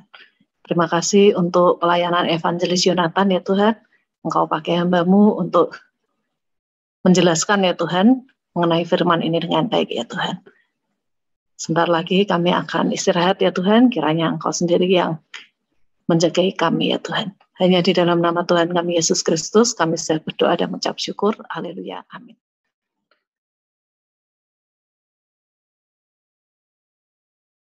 Terima kasih untuk pelayanan Evangelis Yonatan ya Tuhan. Engkau pakai hamba-Mu untuk menjelaskan ya Tuhan mengenai firman ini dengan baik ya Tuhan. Sebentar lagi kami akan istirahat ya Tuhan, kiranya Engkau sendiri yang menjagai kami ya Tuhan. Hanya di dalam nama Tuhan kami Yesus Kristus, kami siap berdoa dan mengucap syukur. Haleluya. Amin.